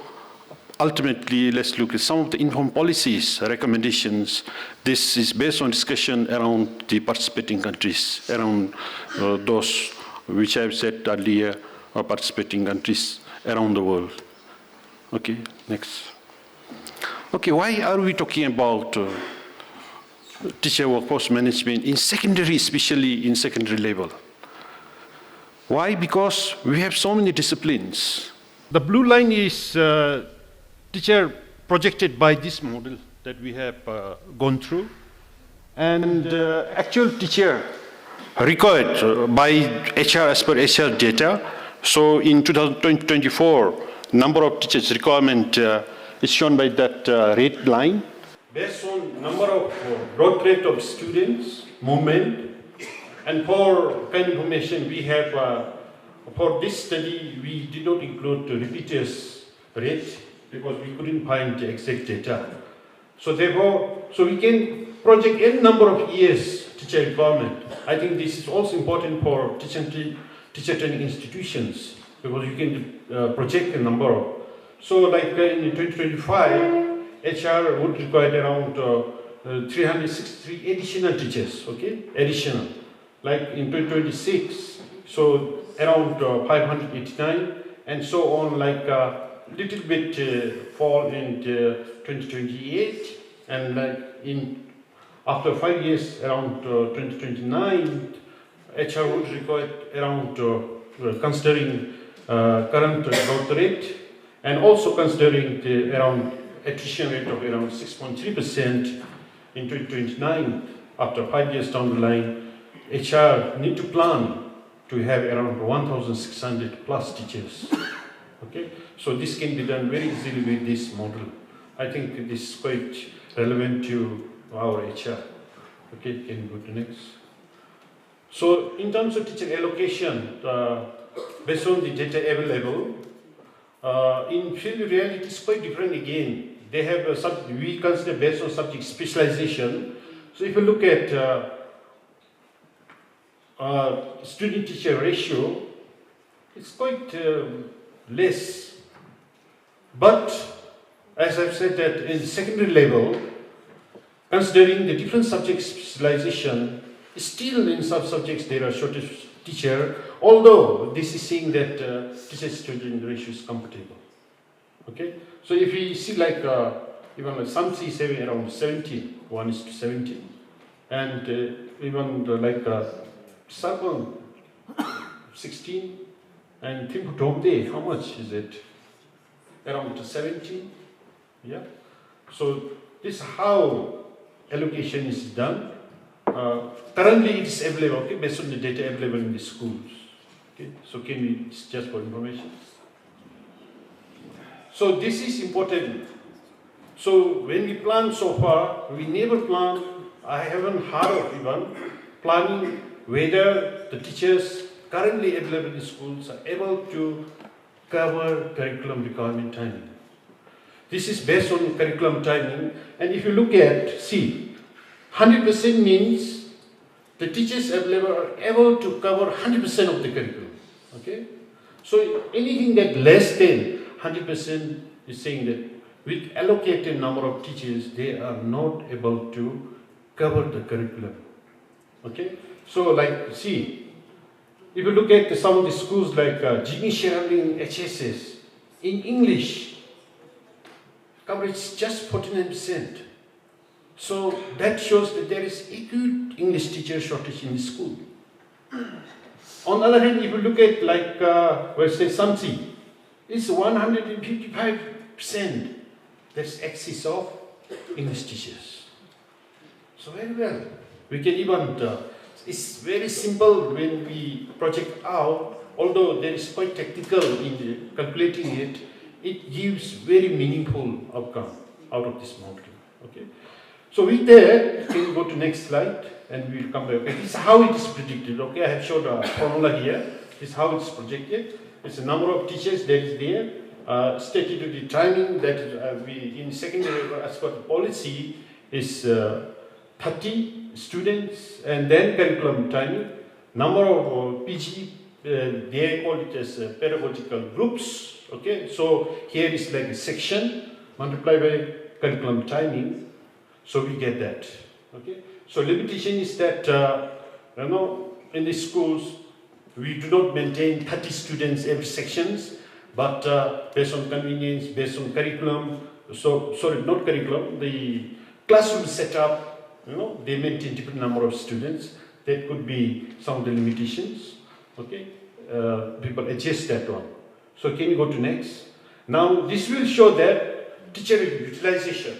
ultimately, let's look at some of the informed policies, recommendations. This is based on discussion around the participating countries, around those which I've said earlier are participating countries around the world. Okay, next. Okay, why are we talking about teacher workforce management in secondary, especially in secondary level? Why? Because we have so many disciplines. The blue line is teacher projected by this model that we have gone through. And actual teacher required by HR as per HR data. So in 2024, number of teachers requirement is shown by that red line. Based on number of growth rate of students, movement, and for kind of information we have, for this study, we did not include the repeaters rate because we couldn't find the exact data. So therefore, we can project any number of years teacher requirement. I think this is also important for teacher training institutions because you can project a number of. So like in 2025, HR would require around 363 additional teachers, okay, additional. Like in 2026, so around 589, and so on, like little bit fall in 2028, and like after 5 years, around 2029, HR would require around, considering current growth rate, and also considering the around attrition rate of around 6.3% in 2029, after 5 years down the line, HR need to plan to have around 1,600 plus teachers. Okay, so this can be done very easily with this model. I think this is quite relevant to our HR. Okay, can you go to next? So in terms of teacher allocation, based on the data available, in field reality it's quite different again. They have we consider based on subject specialization. So if you look at student-teacher ratio, it's quite less. But as I've said that in secondary level, considering the different subject specialization, still in some subjects there are shortage teacher, although this is saying that teacher-student ratio is comfortable. Okay, so if we see like even like Samtse is having around 17, 1:17, and even like Sarpan 16, and Thematic, how much is it? Around 17, yeah. So this is how allocation is done. Currently it is available, okay, based on the data available in the schools. Okay, so can we, it's just for information. So this is important. So when we plan so far, we never plan, I haven't heard of even planning whether the teachers currently available in schools are able to cover curriculum requirement timing. This is based on curriculum timing, and if you look at, see, 100% means the teachers available are able to cover 100% of the curriculum, okay? So anything that less than 100% is saying that with allocated number of teachers, they are not able to cover the curriculum, okay? So like, see, if you look at some of the schools like GPE HSS, in English, coverage is just 49%. So that shows that there is acute English teacher shortage in the school. On the other hand, if you look at like, say Samtse, it's 155%. That's excess of English teachers. So very well. We can even, it's very simple when we project out, although there is quite technical in calculating it, it gives very meaningful outcome out of this model. Okay. So with that, can you go to next slide and we'll come back. Okay, this is how it is predicted. Okay, I have showed a formula here. This is how it's projected. It's a number of teachers that is there. Statutory timing that we in secondary as per the policy is 30 students, and then curriculum timing. Number of PG, they call it as pedagogical groups. Okay, so here is like a section multiplied by curriculum timing, so we get that. Okay, so limitation is that in the schools we do not maintain 30 students every sections, but based on convenience, based on curriculum. So sorry, not curriculum. The classroom setup. They maintain different number of students. That could be some of the limitations. Okay, people adjust that one. So can you go to next? Now this will show that teacher utilization.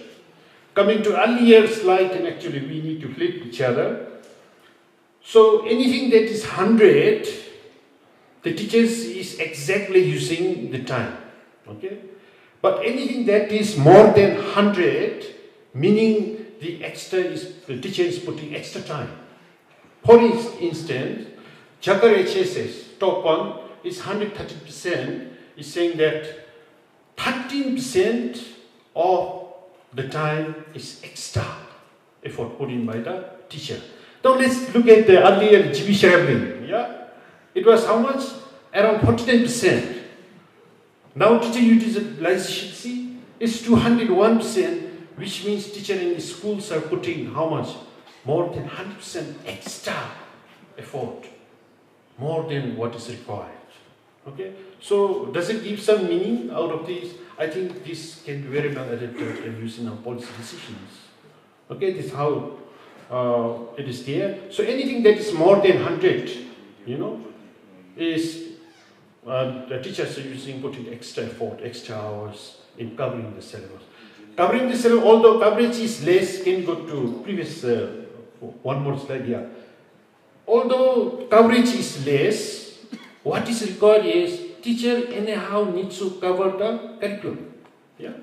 Coming to earlier slide, and actually we need to flip each other. So anything that is 100, the teachers is exactly using the time. Okay, but anything that is more than 100, meaning the teacher is putting extra time. For instance, Jakar HSS, top one, is 130%, is saying that 13% of the time is extra effort put in by the teacher. Now let's look at the earlier GPE. Yeah, it was how much? Around 49%. Now teacher utilization, see, is 201%, which means teacher in the schools are putting how much? More than 100% extra effort, more than what is required. Okay, so does it give some meaning out of this? I think this can be very well adapted and used in our policy decisions. Okay, this is how it is there. So anything that is more than 100, is the teachers are putting extra effort, extra hours in covering the syllabus. Covering the syllabus, although coverage is less, can go to previous one more slide here. Although coverage is less, what is required is teacher anyhow needs to cover the curriculum. Yeah.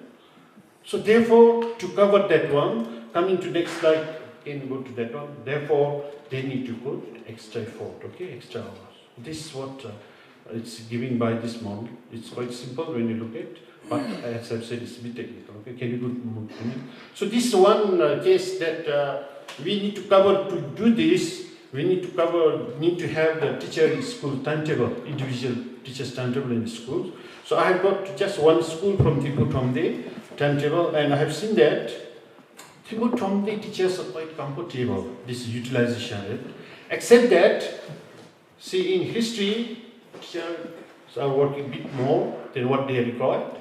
So therefore, to cover that one, coming to next slide, can you go to that one? Therefore, they need to put extra effort, okay, extra hours. This is what it's giving by this model. It's quite simple when you look at, but as I've said, it's a bit technical. Okay, can you go to? So this is one case that we need to cover. To do this, we need to have the teacher in school timetable, individual teacher's timetable in the schools. So I have got just one school from Thematic timetable, and I have seen that Thematic teachers are quite comfortable this utilization rate, except that, see, in history, teachers are working a bit more than what they are required,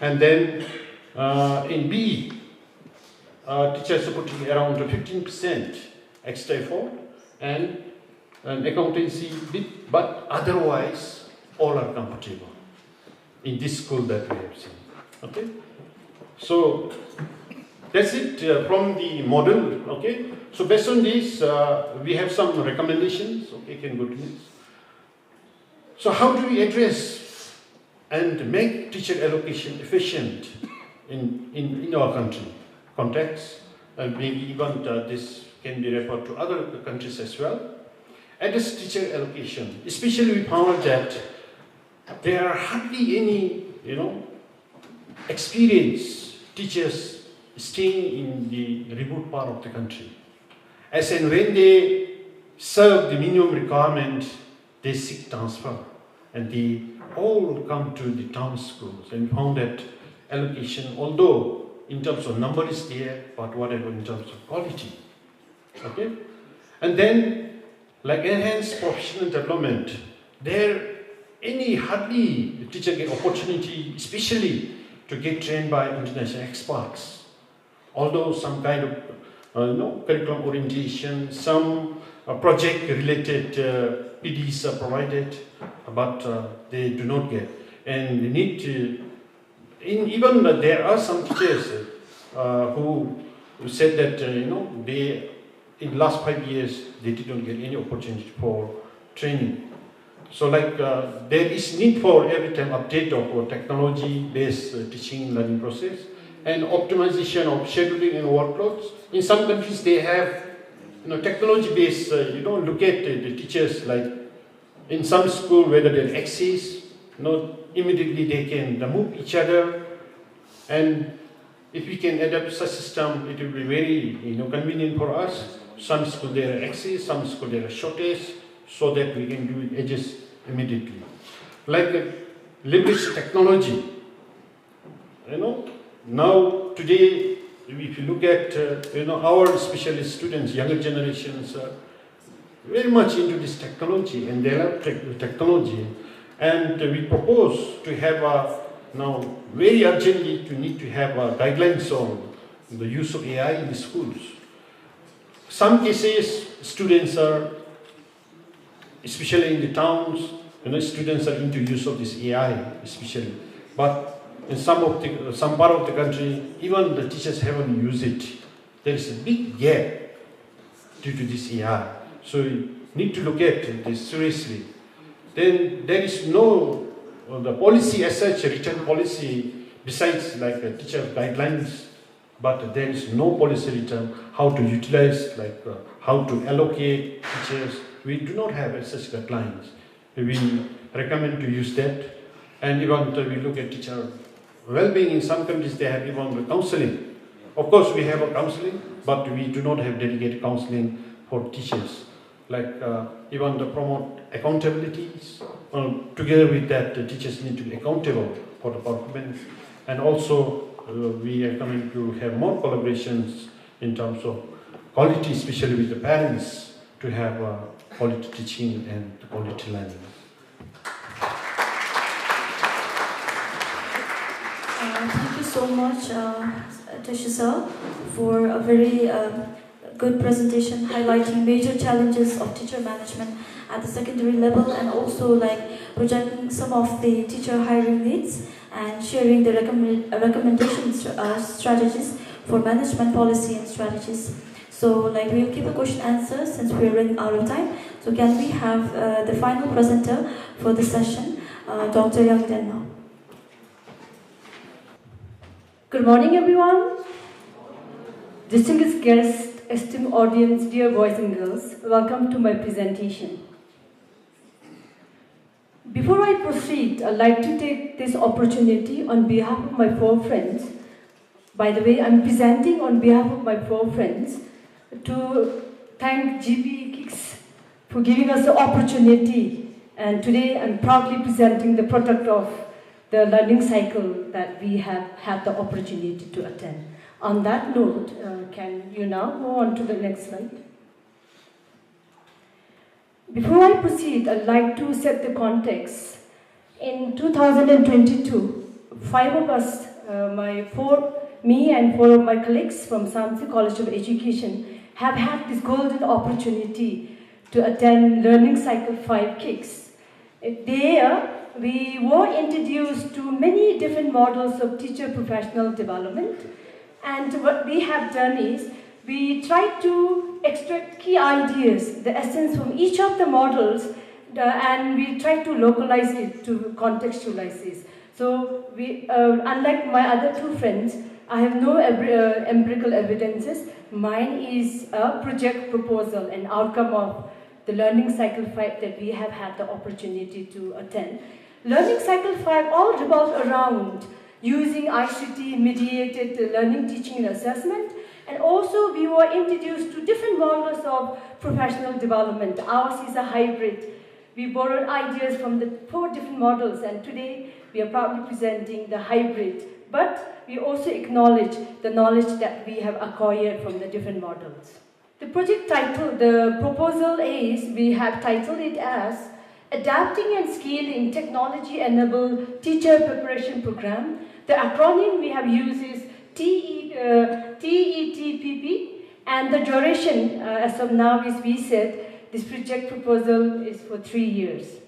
and then in BE, teachers are putting around 15% extra effort, and accountancy bit, but otherwise all are comfortable in this school that we have seen. Okay, so that's it from the model. Okay, so based on this, we have some recommendations. Okay, can go to this. So how do we address and make teacher allocation efficient in our country context. Maybe even this can be referred to other countries as well. Address teacher allocation. Especially we found that there are hardly any, experienced teachers staying in the remote part of the country. As and when they serve the minimum requirement, they seek transfer, and they all come to the town schools, and found that allocation, although in terms of number is there, but whatever in terms of quality. Okay? And then, like enhanced professional development, hardly the teacher get opportunity, especially to get trained by international experts. Although some kind of curriculum orientation, some project-related PDs are provided, but they do not get. And they need to, even there are some teachers who said that, they, in the last 5 years, they did not get any opportunity for training. So there is need for every time update of technology-based teaching and learning process, and optimization of scheduling and workloads. In some countries, they have technology-based, look at the teachers, like in some school, whether they're access, immediately they can move each other, and if we can adapt such system, it will be very convenient for us. Some school there are access, some school there are shortage, so that we can do it adjust immediately. Leverage technology. Now today, if you look at our specialist students, younger generations are very much into this technology, and they love technology. And we propose to have now very urgently need to have guidelines on the use of AI in the schools. Some cases, students are, especially in the towns, students are into use of this AI, especially. But in some part of the country, even the teachers haven't used it. There is a big gap due to this AI. So we need to look at this seriously. Then there is no the policy as such, written policy, besides teacher guidelines, but there is no policy written how to utilize, how to allocate teachers. We do not have such guidelines. We recommend to use that. And even we look at teacher well-being. In some countries, they have even counseling. Of course, we have a counseling, but we do not have dedicated counseling for teachers. Even to promote accountabilities. Together with that, the teachers need to be accountable for the performance. And also, we recommend to have more collaborations in terms of quality, especially with the parents, to have quality teaching and quality learning. Thank you so much, Tashi sir, for a very good presentation highlighting major challenges of teacher management at the secondary level, and also projecting some of the teacher hiring needs and sharing the recommendations strategies for management policy and strategies. So we'll keep a question answer since we're running out of time. So can we have the final presenter for the session, Dr. Young Denma. Good morning, everyone. Distinguished guests, esteemed audience, dear boys and girls, welcome to my presentation. Before I proceed, I'd like to take this opportunity on behalf of my four friends. By the way, I'm presenting on behalf of my four friends to thank GPE KIX for giving us the opportunity. And today I'm proudly presenting the product of the learning cycle that we have had the opportunity to attend. On that note, can you now go on to the next slide? Before I proceed, I'd like to set the context. In 2022, five of us, me and four of my colleagues from Samtse College of Education, have had this golden opportunity to attend Learning Cycle 5 KIX. There, we were introduced to many different models of teacher professional development. And what we have done is, we tried to extract key ideas, the essence from each of the models and we try to localize it, to contextualize this. So we, unlike my other two friends, I have no empirical evidences. Mine is a project proposal, an outcome of the Learning Cycle 5 that we have had the opportunity to attend. Learning Cycle 5 all revolves around using ICT mediated learning, teaching and assessment, and also we were introduced to different models of professional development. Ours is a hybrid. We borrowed ideas from the 4 different models, and today we are proudly presenting the hybrid. But we also acknowledge the knowledge that we have acquired from the different models. The project title, the proposal is, we have titled it as Adapting and Scaling Technology-Enabled Teacher Preparation Program. The acronym we have used is TETPP, and the duration as of now is, we said, this project proposal is for 3 years.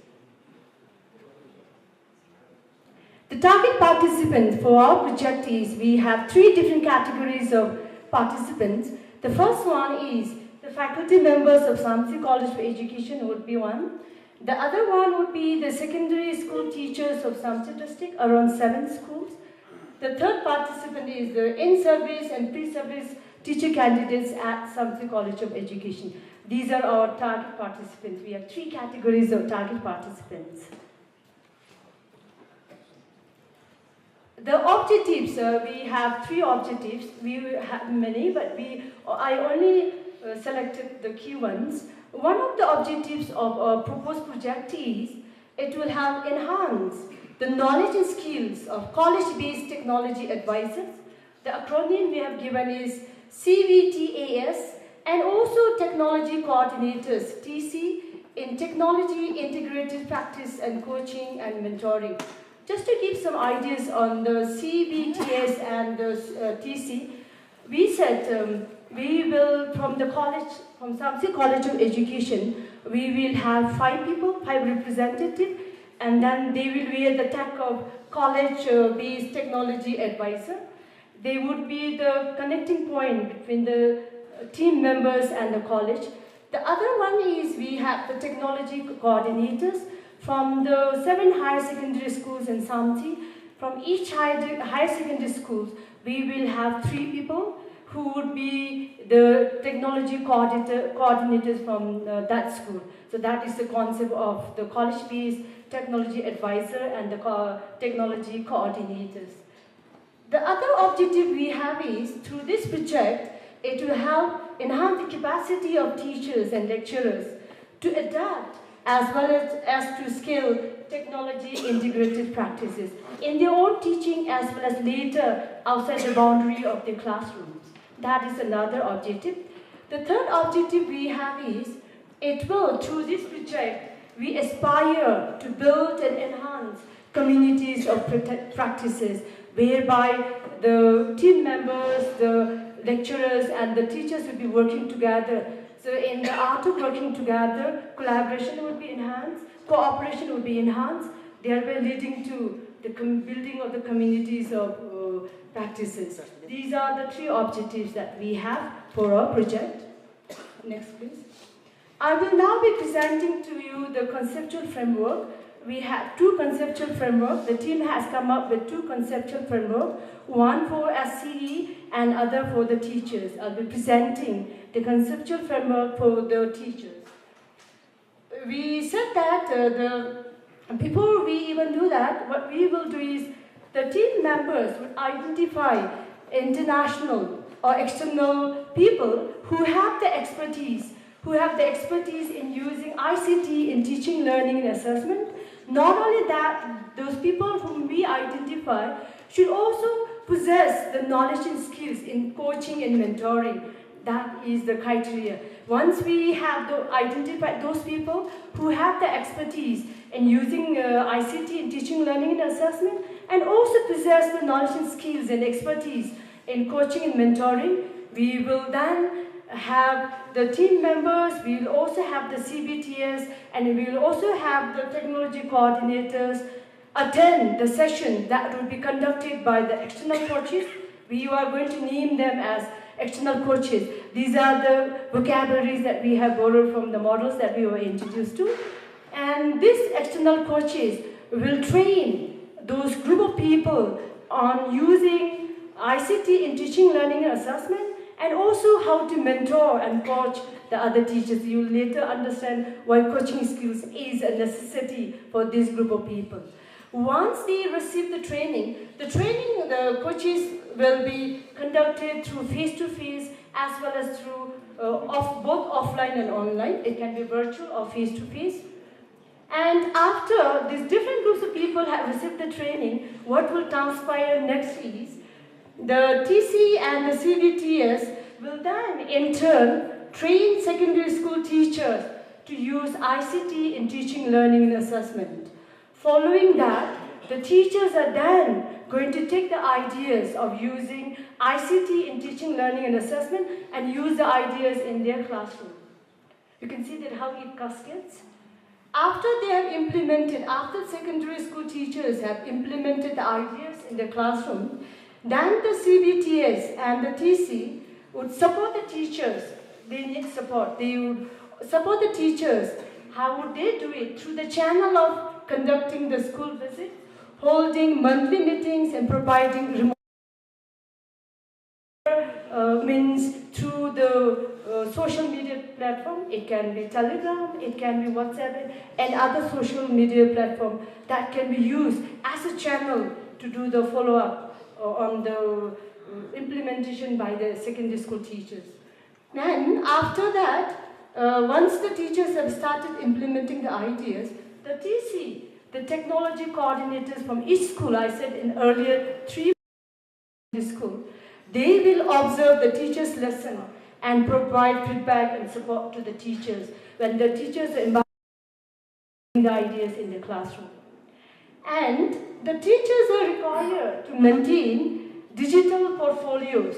The target participants for our project is, we have 3 different categories of participants. The first one is the faculty members of Samtse College for Education would be one. The other one would be the secondary school teachers of Samtse district, around 7 schools. The third participant is the in-service and pre-service teacher candidates at Samtse College of Education. These are our target participants. We have 3 categories of target participants. The objectives, we have 3 objectives. We have many, but I only selected the key ones. One of the objectives of our proposed project is, it will help enhance the knowledge and skills of college-based technology advisors. The acronym we have given is CVTAS, and also technology coordinators, TC, in technology integrated practice and coaching and mentoring. Just to give some ideas on the CVTAS and the TC, we said we will, from the college, from Samtse College of Education, we will have 5 people, 5 representatives, and then they will wear the tag of college-based technology advisor. They would be the connecting point between the team members and the college. The other one is, we have the technology coordinators from the 7 higher secondary schools in Samtse. From each higher secondary schools, we will have 3 people who would be the technology coordinators from that school. So that is the concept of the college-based technology advisor and the technology coordinators. The other objective we have is, through this project, it will help enhance the capacity of teachers and lecturers to adapt as well as to scale technology integrated practices in their own teaching as well as later outside the boundary of the classrooms. That is another objective. The third objective we have is, it will, through this project, we aspire to build and enhance communities of practices whereby the team members, the lecturers and the teachers will be working together. So in the art of working together, collaboration would be enhanced, cooperation would be enhanced, thereby leading to the building of the communities of practices. These are the 3 objectives that we have for our project. Next, please. I will now be presenting to you the conceptual framework. We have 2 conceptual frameworks. The team has come up with 2 conceptual frameworks, one for SCE and other for the teachers. I'll be presenting the conceptual framework for the teachers. We said that before we even do that, what we will do is, the team members would identify international or external people who have the expertise in using ICT in teaching, learning, and assessment. Not only that, those people whom we identify should also possess the knowledge and skills in coaching and mentoring. That is the criteria. Once we have identified those people who have the expertise in using ICT in teaching, learning, and assessment, and also possess the knowledge and skills and expertise in coaching and mentoring, we will then have the team members, we will also have the CBTS, and we will also have the technology coordinators attend the session that will be conducted by the external coaches. We are going to name them as external coaches. These are the vocabularies that we have borrowed from the models that we were introduced to. And these external coaches will train those group of people on using ICT in teaching, learning, and assessment, and also how to mentor and coach the other teachers. You will later understand why coaching skills is a necessity for this group of people. Once they receive the coaches will be conducted through face-to-face as well as through both offline and online. It can be virtual or face-to-face. And after these different groups of people have received the training, what will transpire next is the TC and the CBTS will then in turn train secondary school teachers to use ICT in teaching, learning, and assessment. Following that, the teachers are then going to take the ideas of using ICT in teaching, learning, and assessment and use the ideas in their classroom. You can see that how it cascades. After they have implemented, after secondary school teachers have implemented the ideas in their classroom, then the CBTS and the TC would support the teachers. They need support. They would support the teachers. How would they do it? Through the channel of conducting the school visits, holding monthly meetings, and providing remote means through the social media platform. It can be Telegram, it can be WhatsApp, and other social media platform that can be used as a channel to do the follow-up on the implementation by the secondary school teachers. Then after that, once the teachers have started implementing the ideas, the TC, the technology coordinators from each school, I said in earlier 3 school, they will observe the teacher's lesson and provide feedback and support to the teachers when the teachers are embarking the ideas in the classroom. And the teachers are required to maintain digital portfolios.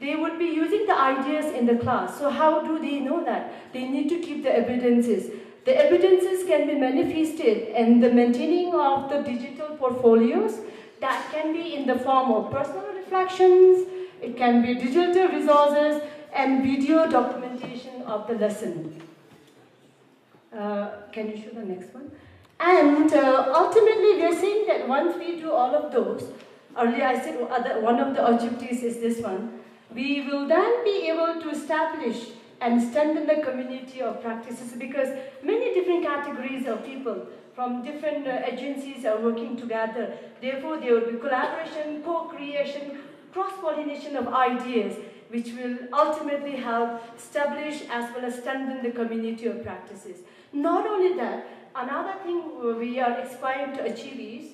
They would be using the ideas in the class. So how do they know that? They need to keep the evidences. The evidences can be manifested in the maintaining of the digital portfolios that can be in the form of personal reflections, it can be digital resources, and video documentation of the lesson. Can you show the next one? And ultimately, we are saying that once we do all of those, earlier I said one of the objectives is this one, we will then be able to establish and strengthen the community of practices because many different categories of people from different agencies are working together. Therefore, there will be collaboration, co-creation, cross-pollination of ideas, which will ultimately help establish as well as strengthen the community of practices. Not only that, another thing we are aspiring to achieve is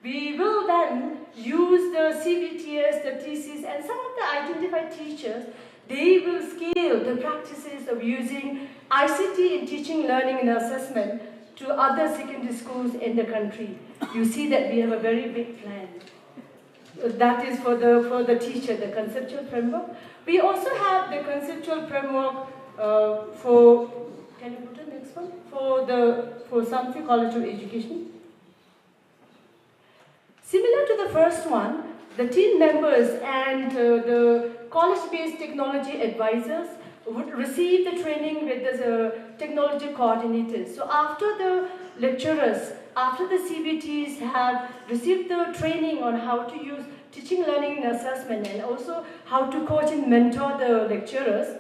we will then use the CBTS, the TCs, and some of the identified teachers, they will scale the practices of using ICT in teaching, learning, and assessment to other secondary schools in the country. You see that we have a very big plan. That is for the teacher, the conceptual framework. We also have the conceptual framework for, can you put the next one? For Samtse College of Education. Similar to the first one, the team members and the college-based technology advisors would receive the training with the technology coordinators. So after the lecturers, after the CBTs have received the training on how to use teaching, learning, and assessment, and also how to coach and mentor the lecturers,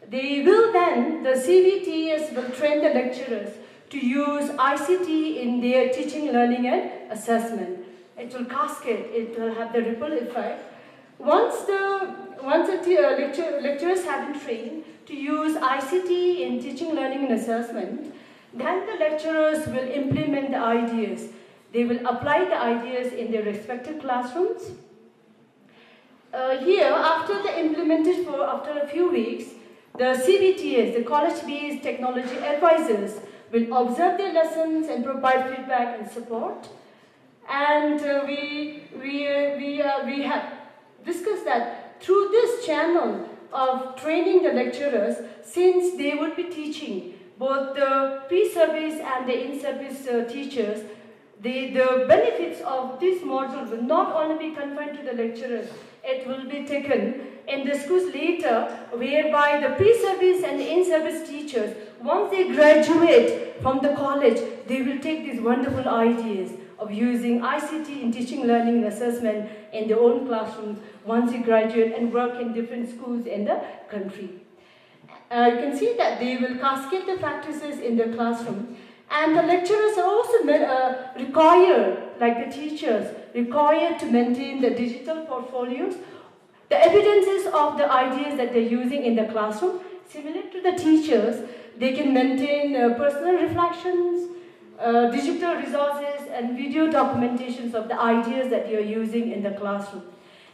they will then, the CBTs will train the lecturers to use ICT in their teaching, learning, and assessment. It will cascade, it will have the ripple effect. Once the lecturers have been trained to use ICT in teaching, learning, and assessment, then the lecturers will implement the ideas. They will apply the ideas in their respective classrooms. Here, after the implementation after a few weeks, the CBTs, the college-based technology advisors, will observe their lessons and provide feedback and support. And we have discussed that through this channel of training the lecturers, since they would be teaching both the pre-service and the in-service teachers, the benefits of this module will not only be confined to the lecturers, it will be taken in the schools later, whereby the pre-service and in-service teachers, once they graduate from the college, they will take these wonderful ideas of using ICT in teaching, learning, and assessment in their own classrooms once they graduate and work in different schools in the country. You can see that they will cascade the practices in the classroom. And the lecturers are also required, like the teachers, required to maintain the digital portfolios, the evidences of the ideas that they're using in the classroom. Similar to the teachers, they can maintain personal reflections, digital resources, and video documentations of the ideas that you're using in the classroom.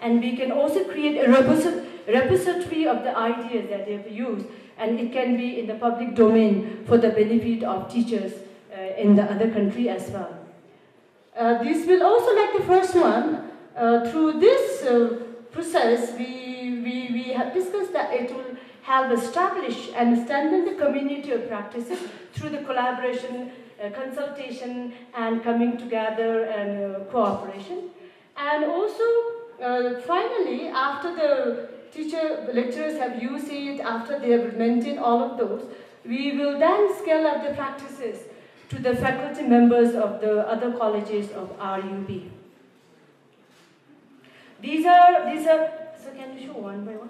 And we can also create a repository of the ideas that they've used, and it can be in the public domain for the benefit of teachers in the other country as well. This will also, like the first one, through this process, we have discussed that it will help establish and strengthen the community of practices through the collaboration, consultation, and coming together and cooperation. And also, finally, after the lecturers have used it, after they have maintained all of those, we will then scale up the practices to the faculty members of the other colleges of RUB. These are, so can you show one by one?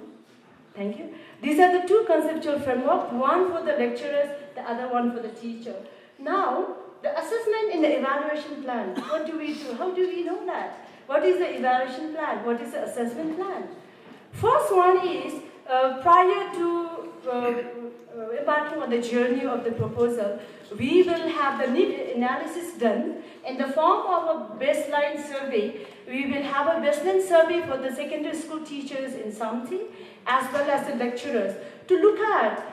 Thank you. These are the two conceptual frameworks, one for the lecturers, the other one for the teacher. Now, the assessment in the evaluation plan, what do we do? How do we know that? What is the evaluation plan? What is the assessment plan? First one is, prior to embarking on the journey of the proposal, we will have the need analysis done in the form of a baseline survey. We will have a baseline survey for the secondary school teachers in Samtse, as well as the lecturers, to look at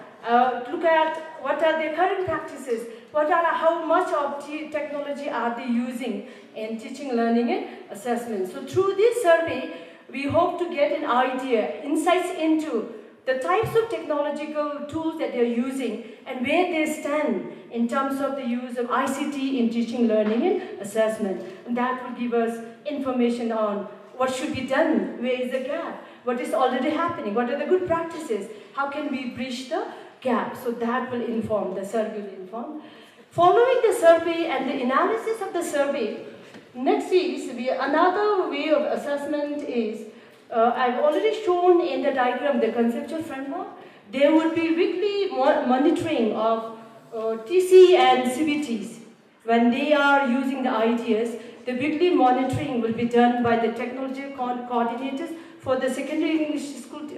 what are their current practices, how much of technology are they using in teaching, learning, and assessment. So through this survey, we hope to get an idea, insights into the types of technological tools that they're using and where they stand in terms of the use of ICT in teaching, learning, and assessment. And that will give us information on what should be done, where is the gap, what is already happening, what are the good practices, how can we bridge the gap. So that will inform, the survey will inform. Following the survey and the analysis of the survey, next is another way of assessment is, I've already shown in the diagram the conceptual framework. There would be weekly monitoring of TC and CBTs. When they are using the ideas, the weekly monitoring will be done by the technology coordinators for the secondary school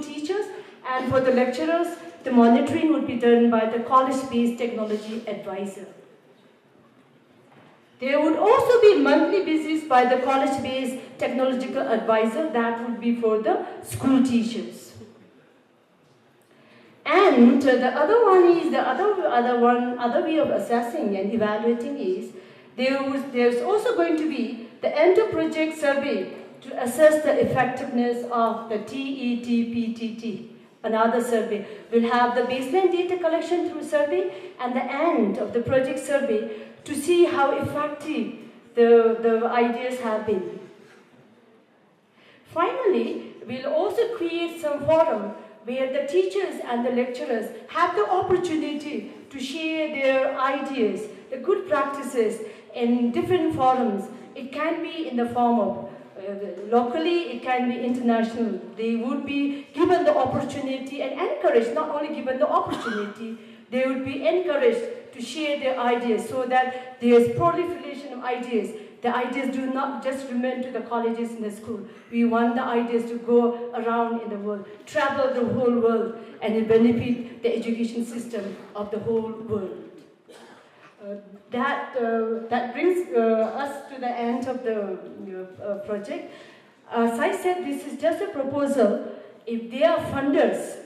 teachers, and for the lecturers, the monitoring would be done by the college-based technology advisor. There would also be monthly visits by the college-based technological advisor. That would be for the school teachers. And the other one is, the other way of assessing and evaluating is, there's also going to be the end-of-project survey to assess the effectiveness of the TETPTT. Another survey. We'll have the baseline data collection through survey and the end of the project survey to see how effective the ideas have been. Finally, we'll also create some forum where the teachers and the lecturers have the opportunity to share their ideas, the good practices in different forums. It can be in the form of locally, it can be international. They would be given the opportunity and encouraged, not only given the opportunity, they would be encouraged to share their ideas so that there's proliferation of ideas. The ideas do not just remain to the colleges and the school. We want the ideas to go around in the world, travel the whole world, and benefit the education system of the whole world. That brings us to the end of the project. As I said, this is just a proposal. If they are funders,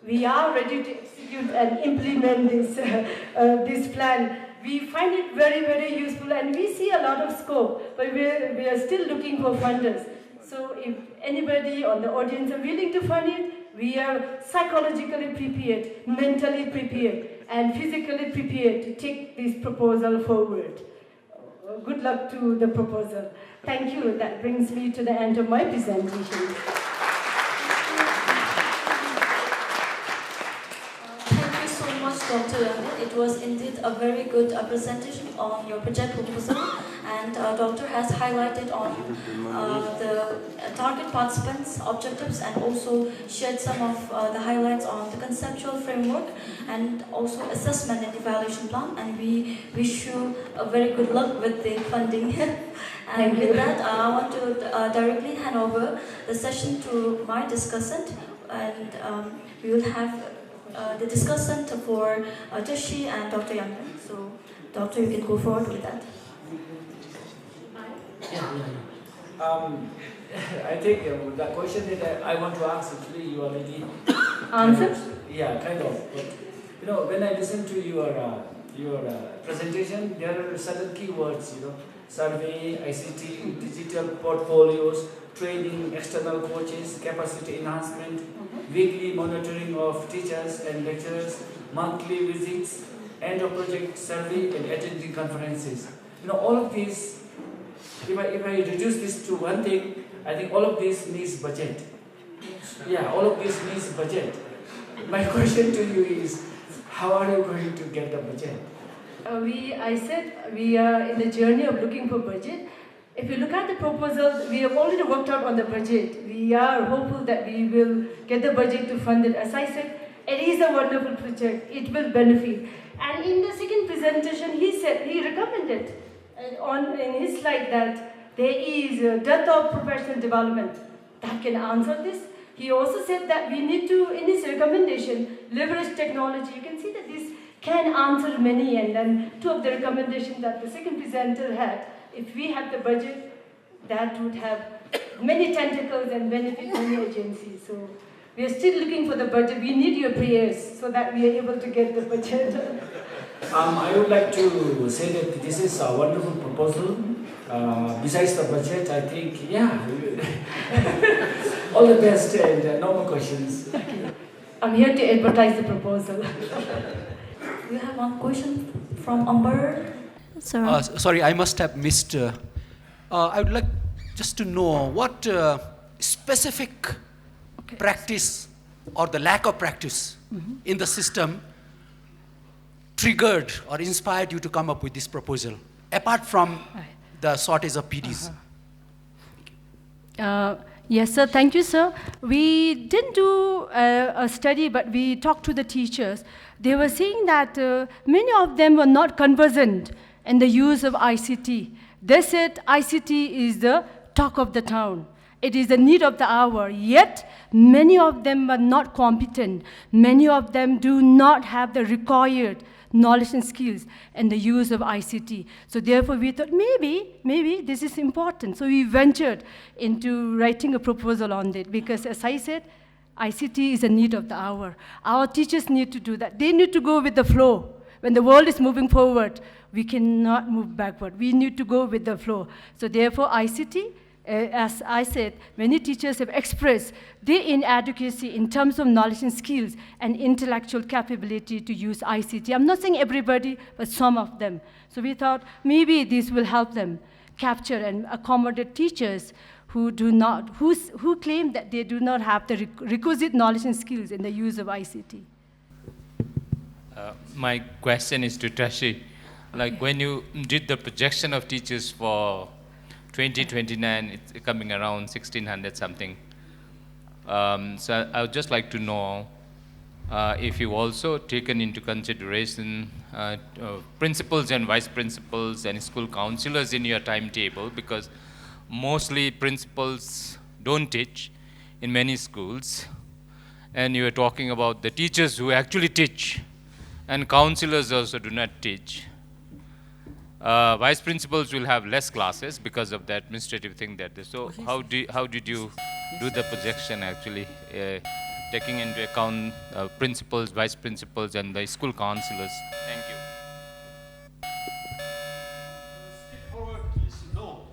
we are ready to execute and implement this plan. We find it very, very useful, and we see a lot of scope, but we are still looking for funders. So if anybody on the audience are willing to fund it, we are psychologically prepared, mentally prepared, and physically prepared to take this proposal forward. good luck to the proposal. Thank you. That brings me to the end of my presentation. Thank you so much, Dr. Yangan. It was indeed a very good presentation on your project proposal, and Doctor has highlighted on the target participants' objectives and also shared some of the highlights on the conceptual framework and also assessment and evaluation plan. And we wish you a very good luck with the funding. And with that, I want to directly hand over the session to my discussant, and we will have the discussant for Tashi and Dr. Yangan. So, Doctor, you can go forward with that. I think the question that I want to ask, actually, you already answered. Yeah, kind of. But you know, when I listen to your presentation, there are certain keywords. You know, survey, ICT, digital portfolios, training, external coaches, capacity enhancement, weekly monitoring of teachers and lecturers, monthly visits, end of project survey, and attending conferences. You know, all of these. If I reduce this to one thing, I think all of this needs budget. Yeah, all of this needs budget. My question to you is, how are you going to get the budget? I said we are in the journey of looking for budget. If you look at the proposal, we have already worked out on the budget. We are hopeful that we will get the budget to fund it. As I said, it is a wonderful project. It will benefit. And in the second presentation, he recommended in his slide that there is a dearth of professional development that can answer this. He also said that we need to, in his recommendation, leverage technology. You can see that this can answer many, and then two of the recommendations that the second presenter had, if we had the budget, that would have many tentacles and benefit many agencies. So we are still looking for the budget. We need your prayers so that we are able to get the budget. I would like to say that this is a wonderful proposal. Besides the budget, I think, yeah, all the best and no more questions. I'm here to advertise the proposal. We have one question from Amber. Sorry, I must have missed. I would like just to know what specific practice or the lack of practice in the system triggered or inspired you to come up with this proposal, apart from the shortage of PDs? Yes, sir. Thank you, sir. We didn't do a study, but we talked to the teachers. They were saying that many of them were not conversant in the use of ICT. They said ICT is the talk of the town. It is the need of the hour. Yet, many of them are not competent. Many of them do not have the required knowledge and skills and the use of ICT. So therefore, we thought maybe this is important. So we ventured into writing a proposal on it because, as I said, ICT is a need of the hour. Our teachers need to do that. They need to go with the flow. When the world is moving forward, we cannot move backward. We need to go with the flow. So therefore, ICT, as I said, many teachers have expressed their inadequacy in terms of knowledge and skills and intellectual capability to use ICT. I'm not saying everybody, but some of them. So we thought maybe this will help them capture and accommodate teachers who claim that they do not have the requisite knowledge and skills in the use of ICT. My question is to Tashi. Like when you did the projection of teachers for 2029, it's coming around 1,600 something. So I would just like to know if you also taken into consideration principals and vice principals and school counselors in your timetable, because mostly principals don't teach in many schools, and you were talking about the teachers who actually teach, and counselors also do not teach. Vice principals will have less classes because of the administrative thing that they. So how did you do the projection actually, taking into account principals, vice principals, and the school counselors? Thank you. No.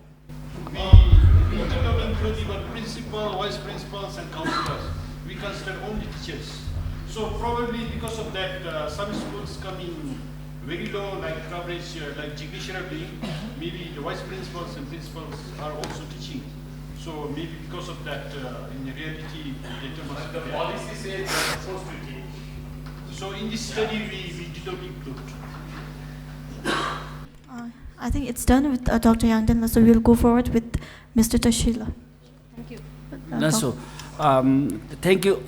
We did not include even principal, vice principals, and counselors. We consider only teachers. So probably because of that, some schools come in very low like coverage, like judiciary, maybe the vice principals and principals are also teaching. So maybe because of that, in reality, data must be there. Policy says they are supposed to teach. So in this study, we did not include. I think it's done with Dr. Yangden, so we'll go forward with Mr. Tashila. Thank you. Lasso, thank you.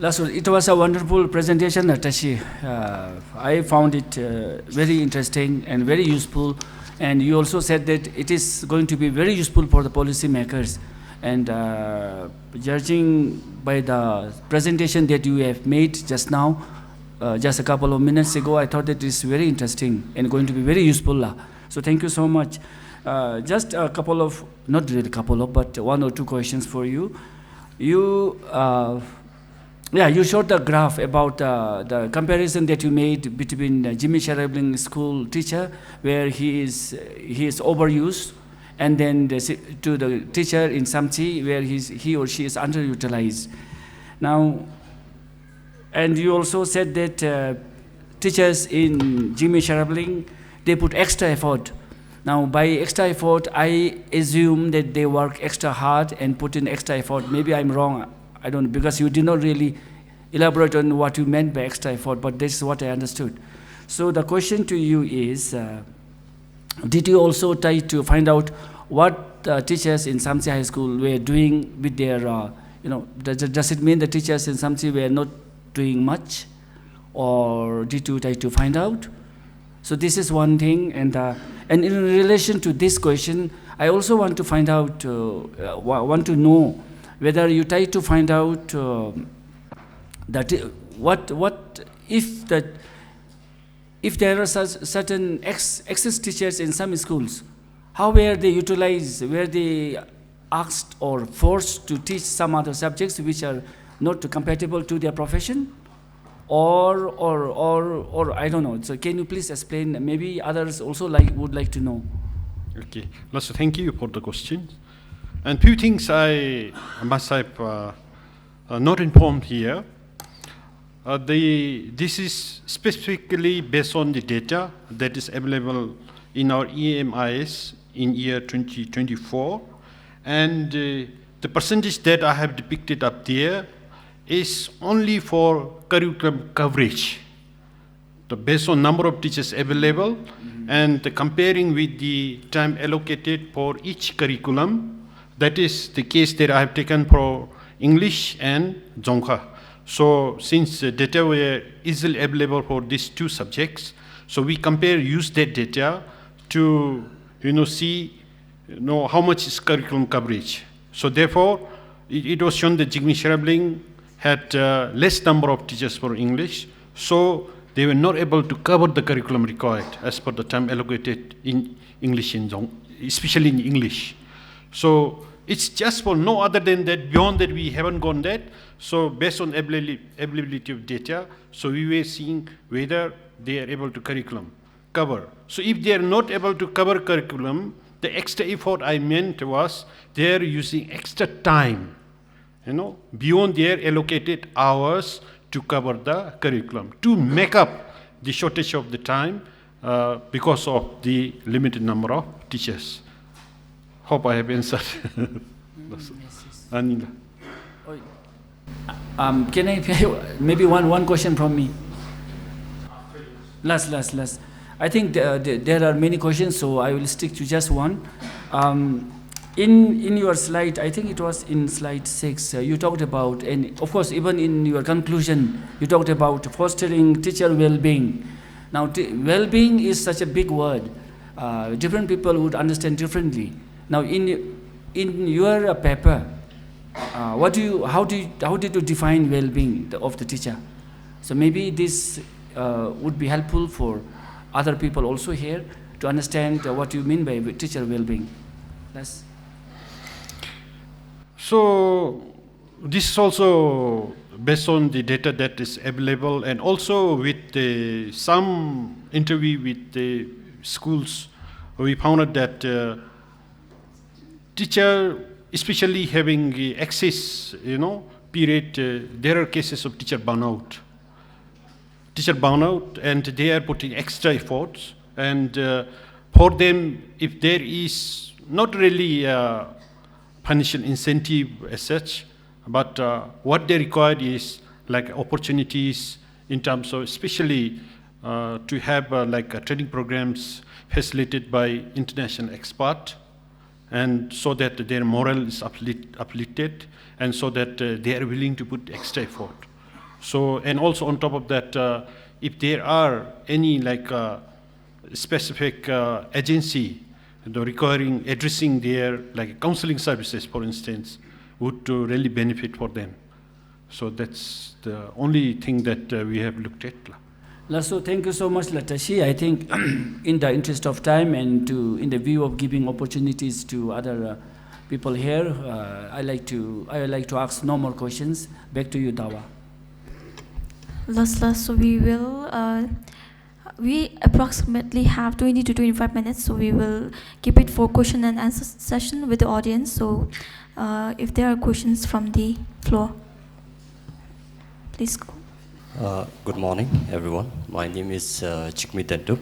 Lasso, it was a wonderful presentation, Tashi. I found it very interesting and very useful. And you also said that it is going to be very useful for the policymakers. And judging by the presentation that you have made just now, just a couple of minutes ago, I thought that it is very interesting and going to be very useful. So thank you so much. Just a couple of, not really a couple of, but one or two questions for you. You showed the graph about the comparison that you made between Jimmy Sharabling school teacher, where he is overused, and then to the teacher in Samtse, where he or she is underutilized. Now, and you also said that teachers in Jimmy Sharabling, they put extra effort. Now, by extra effort, I assume that they work extra hard and put in extra effort. Maybe I'm wrong. I don't know, because you did not really elaborate on what you meant by extra effort, but this is what I understood. So the question to you is, did you also try to find out what teachers in Samtse High School were doing with their, does it mean the teachers in Samtse were not doing much? Or did you try to find out? So this is one thing, and in relation to this question, I also want to find out, want to know whether you try to find out that what if there are certain excess teachers in some schools, how were they utilized? Were they asked or forced to teach some other subjects which are not compatible to their profession, or I don't know. So can you please explain? Maybe others also would like to know. Okay, Lasso, thank you for the question. And few things I must have not informed here. This is specifically based on the data that is available in our EMIS in year 2024. And the percentage that I have depicted up there is only for curriculum coverage. Based on number of teachers available and comparing with the time allocated for each curriculum. That is the case that I have taken for English and Dzongkha. So since the data were easily available for these two subjects, so we use that data to see how much is curriculum coverage. So therefore, it was shown that Jimmy Sharabling had less number of teachers for English, so they were not able to cover the curriculum required as per the time allocated in English, especially in English. So it's just for no other than that. Beyond that, we haven't gone that. So based on availability of data, so we were seeing whether they are able to cover. So if they are not able to cover curriculum, the extra effort I meant was they are using extra time, beyond their allocated hours to cover the curriculum, to make up the shortage of the time because of the limited number of teachers. Hope I have answered. Anila. Can I maybe one question from me? Last. I think there are many questions, so I will stick to just one. In your slide, I think it was in slide 6, you talked about, and of course even in your conclusion, you talked about fostering teacher well-being. Now, well-being is such a big word. Different people would understand differently. Now, in your paper, how did you define well-being of the teacher? So maybe this would be helpful for other people also here to understand what you mean by teacher well-being. Yes. So this is also based on the data that is available, and also with some interview with the schools, we found out that teacher especially having access, period, there are cases of teacher burnout. And they are putting extra efforts. And for them, if there is not really financial incentive as such, but what they require is like opportunities in terms of, especially to have training programs facilitated by international expert, and so that their morale is uplifted, and so that they are willing to put extra effort. So, and also on top of that, if there are any specific agency requiring addressing their counseling services, for instance, would really benefit for them. So that's the only thing that we have looked at. So thank you so much, Latashi. I think in the interest of time and in the view of giving opportunities to other people here, I would like to ask no more questions. Back to you, Dawa. So we approximately have 20 to 25 minutes, so we will keep it for question and answer session with the audience. So if there are questions from the floor, please go. Good morning, everyone. My name is Chikmi Dendup,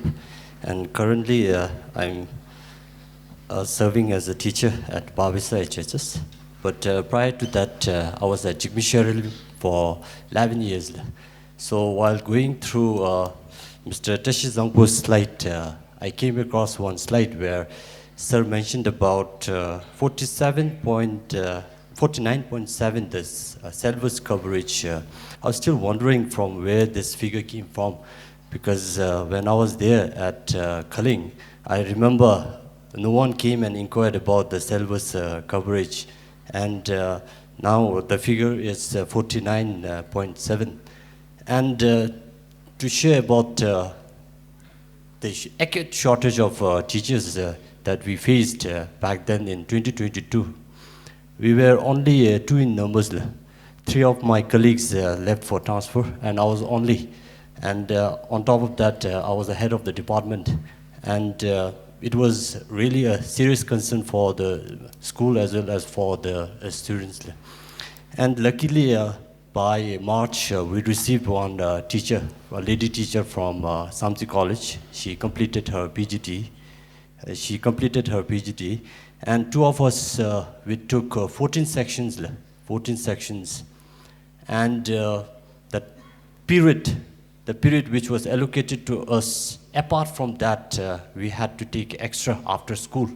and currently I'm serving as a teacher at Bavisa HHS. But prior to that, I was at Jigme for 11 years. So while going through Mr. Tashi Zangpo's slide, I came across one slide where Sir mentioned about 49.7 this syllabus coverage. I was still wondering from where this figure came from, because when I was there at Kaling, I remember no one came and inquired about the syllabus coverage, and now the figure is 49.7. And to share about the acute shortage of teachers that we faced back then in 2022, we were only 2 in numbers. 3 of my colleagues left for transfer, and I was only. And on top of that, I was the head of the department. And it was really a serious concern for the school as well as for the students. And luckily, by March, we received one teacher, a lady teacher from Samtse College. She completed her PGD. And 2 of us, we took 14 sections. And the period which was allocated to us, apart from that, we had to take extra after school.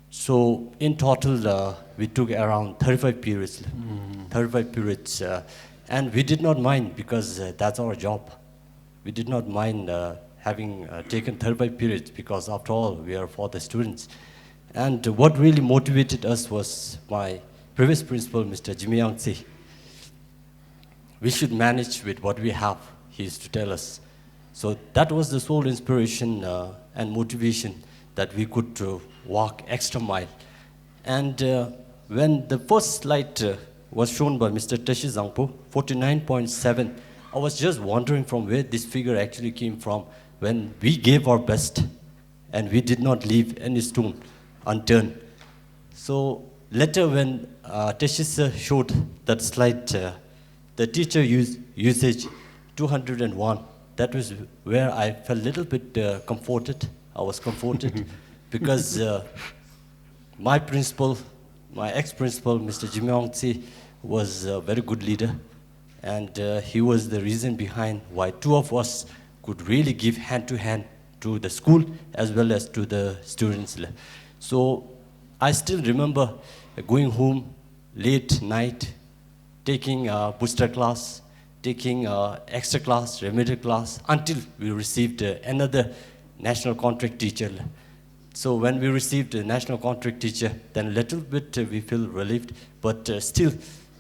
So in total, we took around 35 periods. 35 periods. And we did not mind, because that's our job. We did not mind having taken 35 periods, because after all, we are for the students. And what really motivated us was my previous principal, Mr. Samtse. We should manage with what we have, he used to tell us. So that was the sole inspiration and motivation that we could walk extra mile. And when the first slide was shown by Mr. Tashi Zangpo, 49.7, I was just wondering from where this figure actually came from, when we gave our best and we did not leave any stone unturned. So later when Tashi showed that slide, the teacher usage 201, that was where I felt a little bit comforted. I was comforted because my principal, my ex-principal, Mr. Samtse, was a very good leader, and he was the reason behind why 2 of us could really give hand-to-hand to the school as well as to the students. So I still remember going home late night, taking a booster class, taking extra class, remedial class, until we received another national contract teacher. So when we received a national contract teacher, then a little bit we feel relieved, but still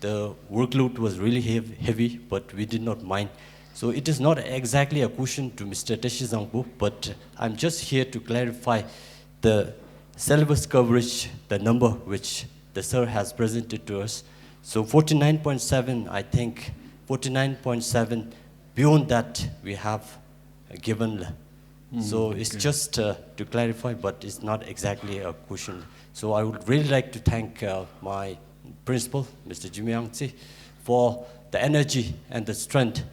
the workload was really heavy, but we did not mind. So it is not exactly a question to Mr. Tashi Zangpo, but I'm just here to clarify the syllabus coverage, the number which the sir has presented to us. So 49.7, I think 49.7, beyond that we have given So it's just to clarify, but it's not exactly a question. So I would really like to thank my principal, Mr. Samtse, for the energy and the strength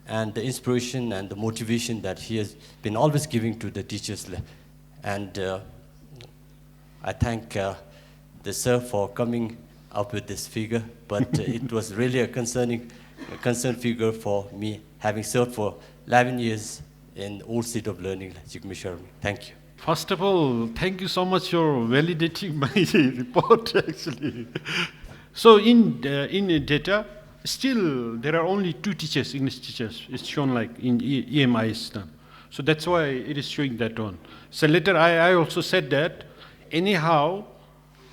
and the inspiration and the motivation that he has been always giving to the teachers. And I thank the sir for coming up with this figure, but it was really a concern figure for me, having served for 11 years in old state of learning, Jigme. Thank you. First of all, thank you so much for validating my report, actually. So in data, still there are only 2 teachers, English teachers. It's shown like in EMI system. So that's why it is showing that one. So later I also said that anyhow,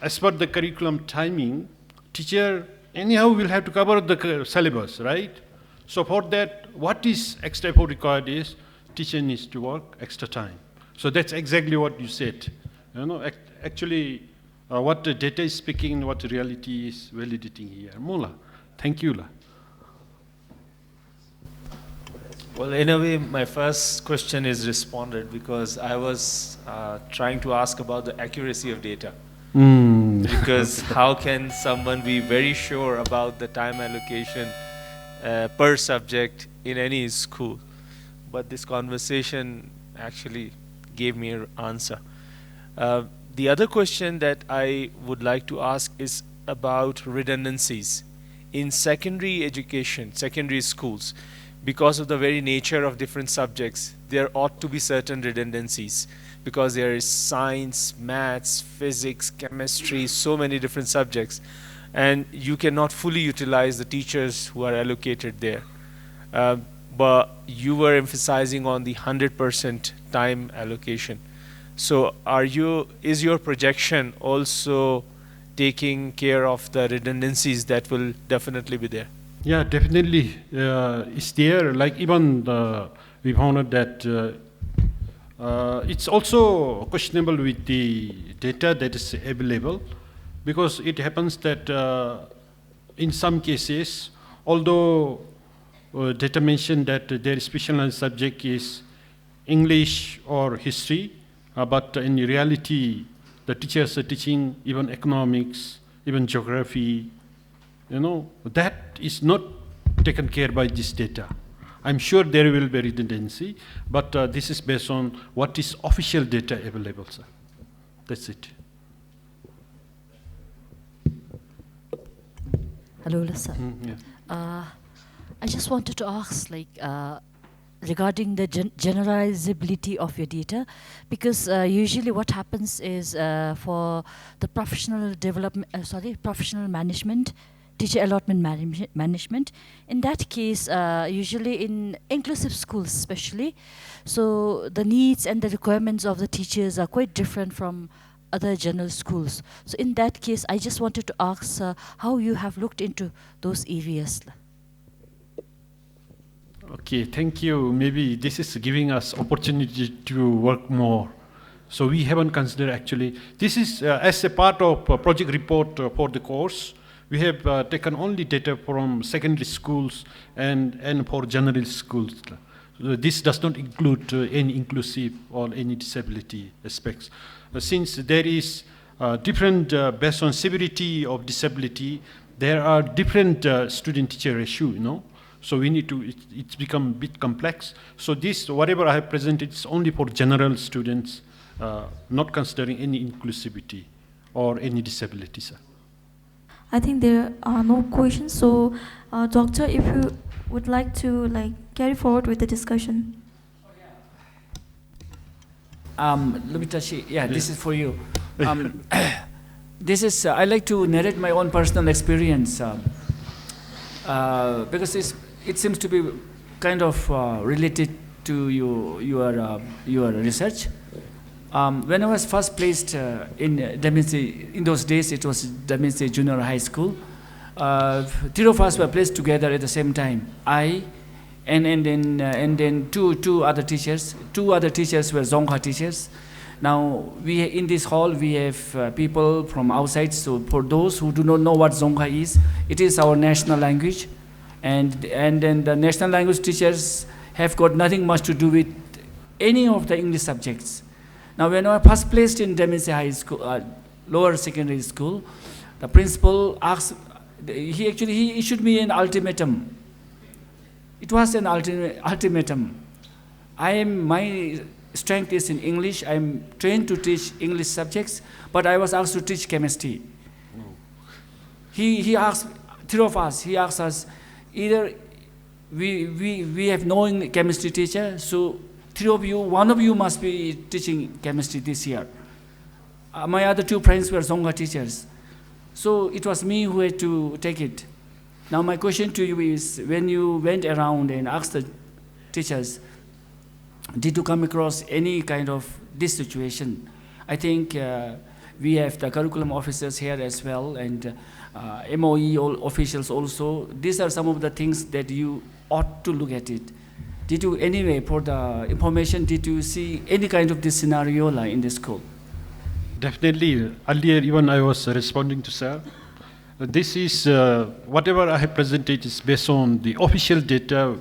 as per the curriculum timing, teacher anyhow will have to cover the syllabus, right? So for that, what is extra effort required is teacher needs to work extra time. So that's exactly what you said. You know, actually, what the data is speaking, what the reality is validating here. Mula, thank you. La. Well, in a way, my first question is responded because I was trying to ask about the accuracy of data. Because how can someone be very sure about the time allocation per subject in any school? But this conversation actually gave me an answer. The other question that I would like to ask is about redundancies in secondary education, secondary schools. Because of the very nature of different subjects, there ought to be certain redundancies because there is science, maths, physics, chemistry, so many different subjects, and you cannot fully utilize the teachers who are allocated there. But you were emphasizing on the 100% time allocation. So is your projection also taking care of the redundancies that will definitely be there? Yeah, definitely. It's there. Like even we found out that it's also questionable with the data that is available, because it happens that in some cases, although data mentioned that their specialized subject is English or history, but in reality, the teachers are teaching even economics, even geography. You know, that is not taken care by this data. I'm sure there will be redundancy, but this is based on what is official data available, sir. That's it. Hello, sir. Yeah. I just wanted to ask, like, regarding the generalizability of your data, because usually what happens is for the professional management, teacher allotment management. In that case, usually in inclusive schools especially, so the needs and the requirements of the teachers are quite different from other general schools. So in that case, I just wanted to ask how you have looked into those areas. Okay, thank you. Maybe this is giving us opportunity to work more. So we haven't considered actually. This is as a part of a project report for the course. We have taken only data from secondary schools and for general schools. So this does not include any inclusive or any disability aspects. Since there is different, based on severity of disability, there are different student-teacher ratio, you know. So we need to, it's become a bit complex. So this, whatever I have presented, is only for general students, not considering any inclusivity or any disability, sir. I think there are no questions. So, Doctor, if you would like to carry forward with the discussion. Lumitashi, yeah, this is for you. This is, I like to narrate my own personal experience because it seems to be kind of related to your research. When I was first placed in Damense, in those days it was Damense Junior High School, three of us were placed together at the same time. I and then two other teachers. Two other teachers were Dzongkha teachers. Now in this hall we have people from outside. So for those who do not know what Dzongkha is, it is our national language, and then the national language teachers have got nothing much to do with any of the English subjects. Now, when I first placed in Samtse High School, lower secondary school, the principal asked, he issued me an ultimatum. It was an ultimatum. My strength is in English. I'm trained to teach English subjects, but I was asked to teach chemistry. He asked, three of us, he asked us, either we have no chemistry teacher, so three of you, one of you must be teaching chemistry this year. My other two friends were Zonga teachers. So it was me who had to take it. Now my question to you is, when you went around and asked the teachers, did you come across any kind of this situation? I think we have the curriculum officers here as well, and MOE officials also. These are some of the things that you ought to look at it. Did you, anyway, for the information, did you see any kind of this scenario in the school? Definitely. Earlier, even I was responding to sir. This is, whatever I have presented is based on the official data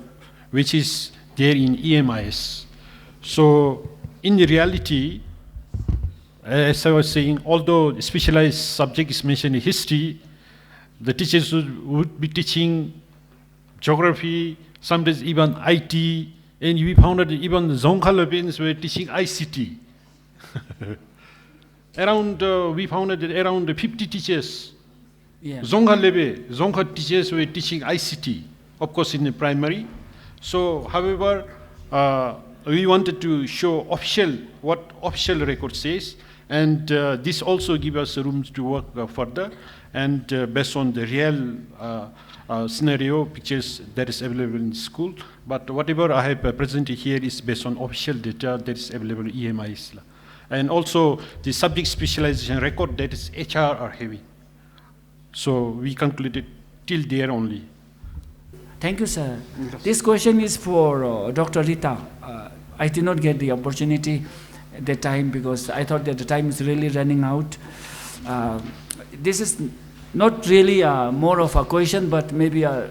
which is there in EMIS. So, in reality, as I was saying, although specialized subject is mentioned in history, the teachers would be teaching geography, sometimes even IT, and we found that even the Dzongkha Labins were teaching ICT. We found that around 50 teachers, Dzongkha teachers were teaching ICT, of course in the primary. So, however, we wanted to show what official record says, and this also gives us room to work further, and based on the real scenario pictures that is available in school. But whatever I have presented here is based on official data that is available in EMIS. And also the subject specialization record, that is HR are heavy. So we concluded till there only. Thank you, sir. This question is for Dr. Rita. I did not get the opportunity at that time because I thought that the time is really running out. This is not really more of a question, but maybe a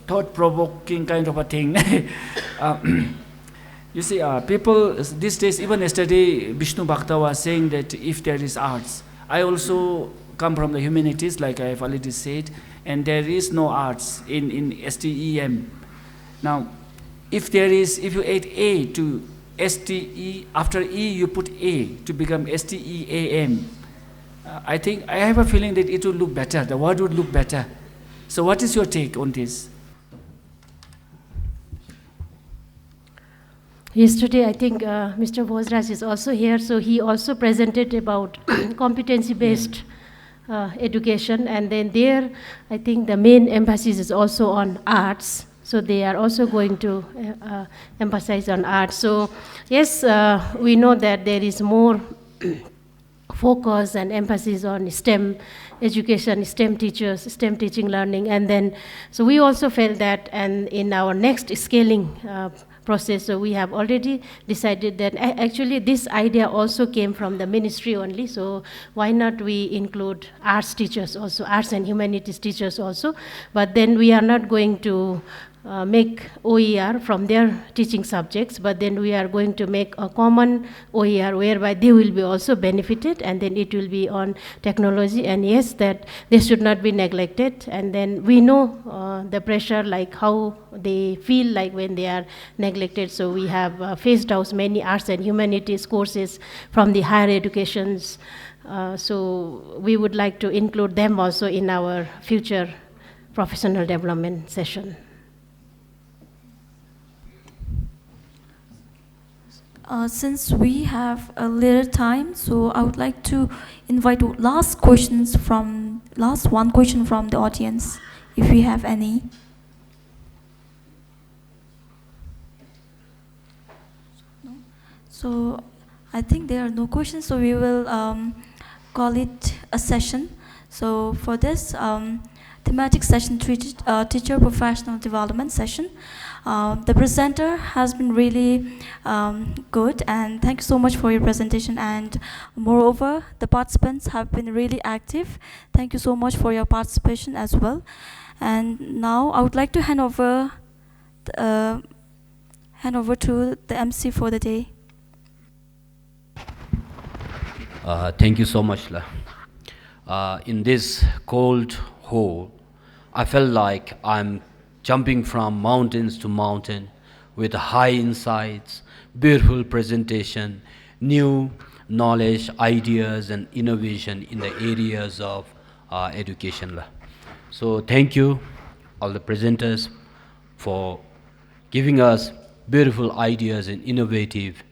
thought-provoking kind of a thing. You see, people these days, even yesterday, Vishnu Bhakta was saying that if there is arts, I also come from the humanities, like I have already said, and there is no arts in STEM. Now, if you add A to STE, after E you put A to become STEAM, I think, I have a feeling that it will look better, the word would look better. So what is your take on this? Yesterday, I think Mr. Bhojraj is also here, so he also presented about competency-based education, and then there, I think the main emphasis is also on arts, so they are also going to emphasize on arts. So yes, we know that there is more focus and emphasis on STEM education, STEM teachers, STEM teaching learning, and then, so we also felt that, and in our next scaling process, so we have already decided that actually this idea also came from the ministry only, so why not we include arts teachers also, arts and humanities teachers also, but then we are not going to make OER from their teaching subjects, but then we are going to make a common OER whereby they will be also benefited, and then it will be on technology, and yes, that they should not be neglected, and then we know the pressure, like how they feel like when they are neglected, so we have phased out many arts and humanities courses from the higher educations, so we would like to include them also in our future professional development session. Since we have a little time, so I would like to invite last one question from the audience, if we have any. No? So I think there are no questions, so we will call it a session. So for this thematic session, teacher professional development session, the presenter has been really good, and thank you so much for your presentation, and moreover the participants have been really active. Thank you so much for your participation as well. And now I would like to hand over to the MC for the day. Thank you so much. In this cold hole, I felt like I'm jumping from mountains to mountain with high insights, beautiful presentation, new knowledge, ideas, and innovation in the areas of education. So thank you, all the presenters, for giving us beautiful ideas and innovative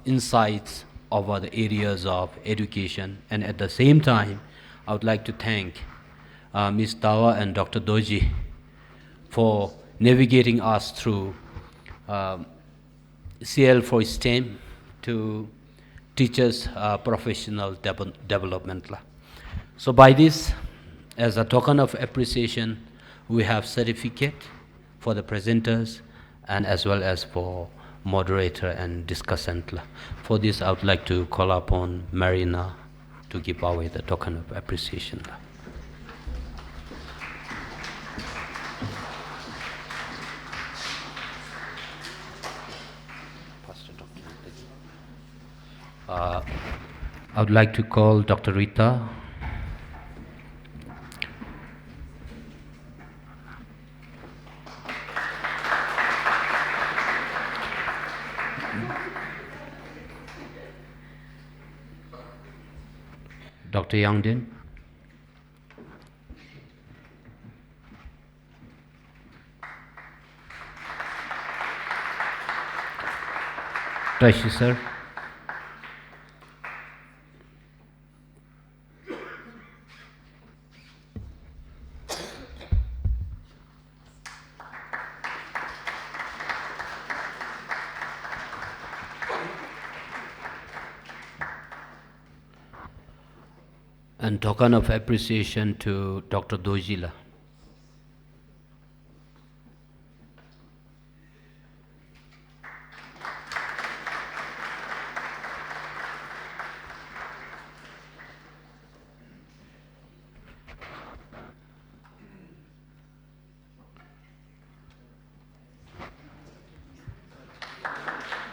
insights over the areas of education. And at the same time, I would like to thank Ms. Tawa and Dr. Doji for navigating us through CL for STEM to teachers' professional development. So by this, as a token of appreciation, we have certificate for the presenters and as well as for moderator and discussant. For this, I would like to call upon Marina to give away the token of appreciation. I would like to call Dr. Rita. Dr. Youngdin. Tashi sir. And token of appreciation to Dr. Dojila.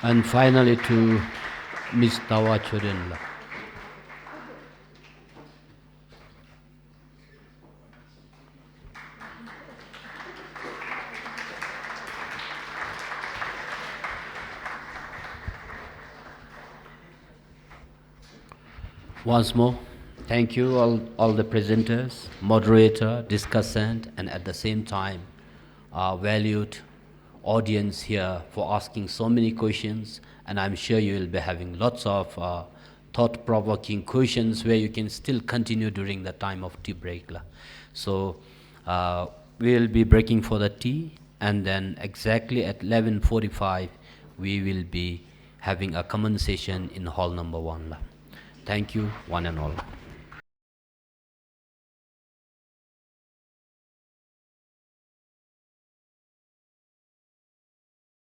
And finally to Ms. Tawa Chodinla. Once more, thank you all the presenters, moderator, discussant, and at the same time, our valued audience here for asking so many questions, and I'm sure you will be having lots of thought-provoking questions where you can still continue during the time of tea break. So we will be breaking for the tea, and then exactly at 11:45, we will be having a common session in hall number 1. Thank you, one and all.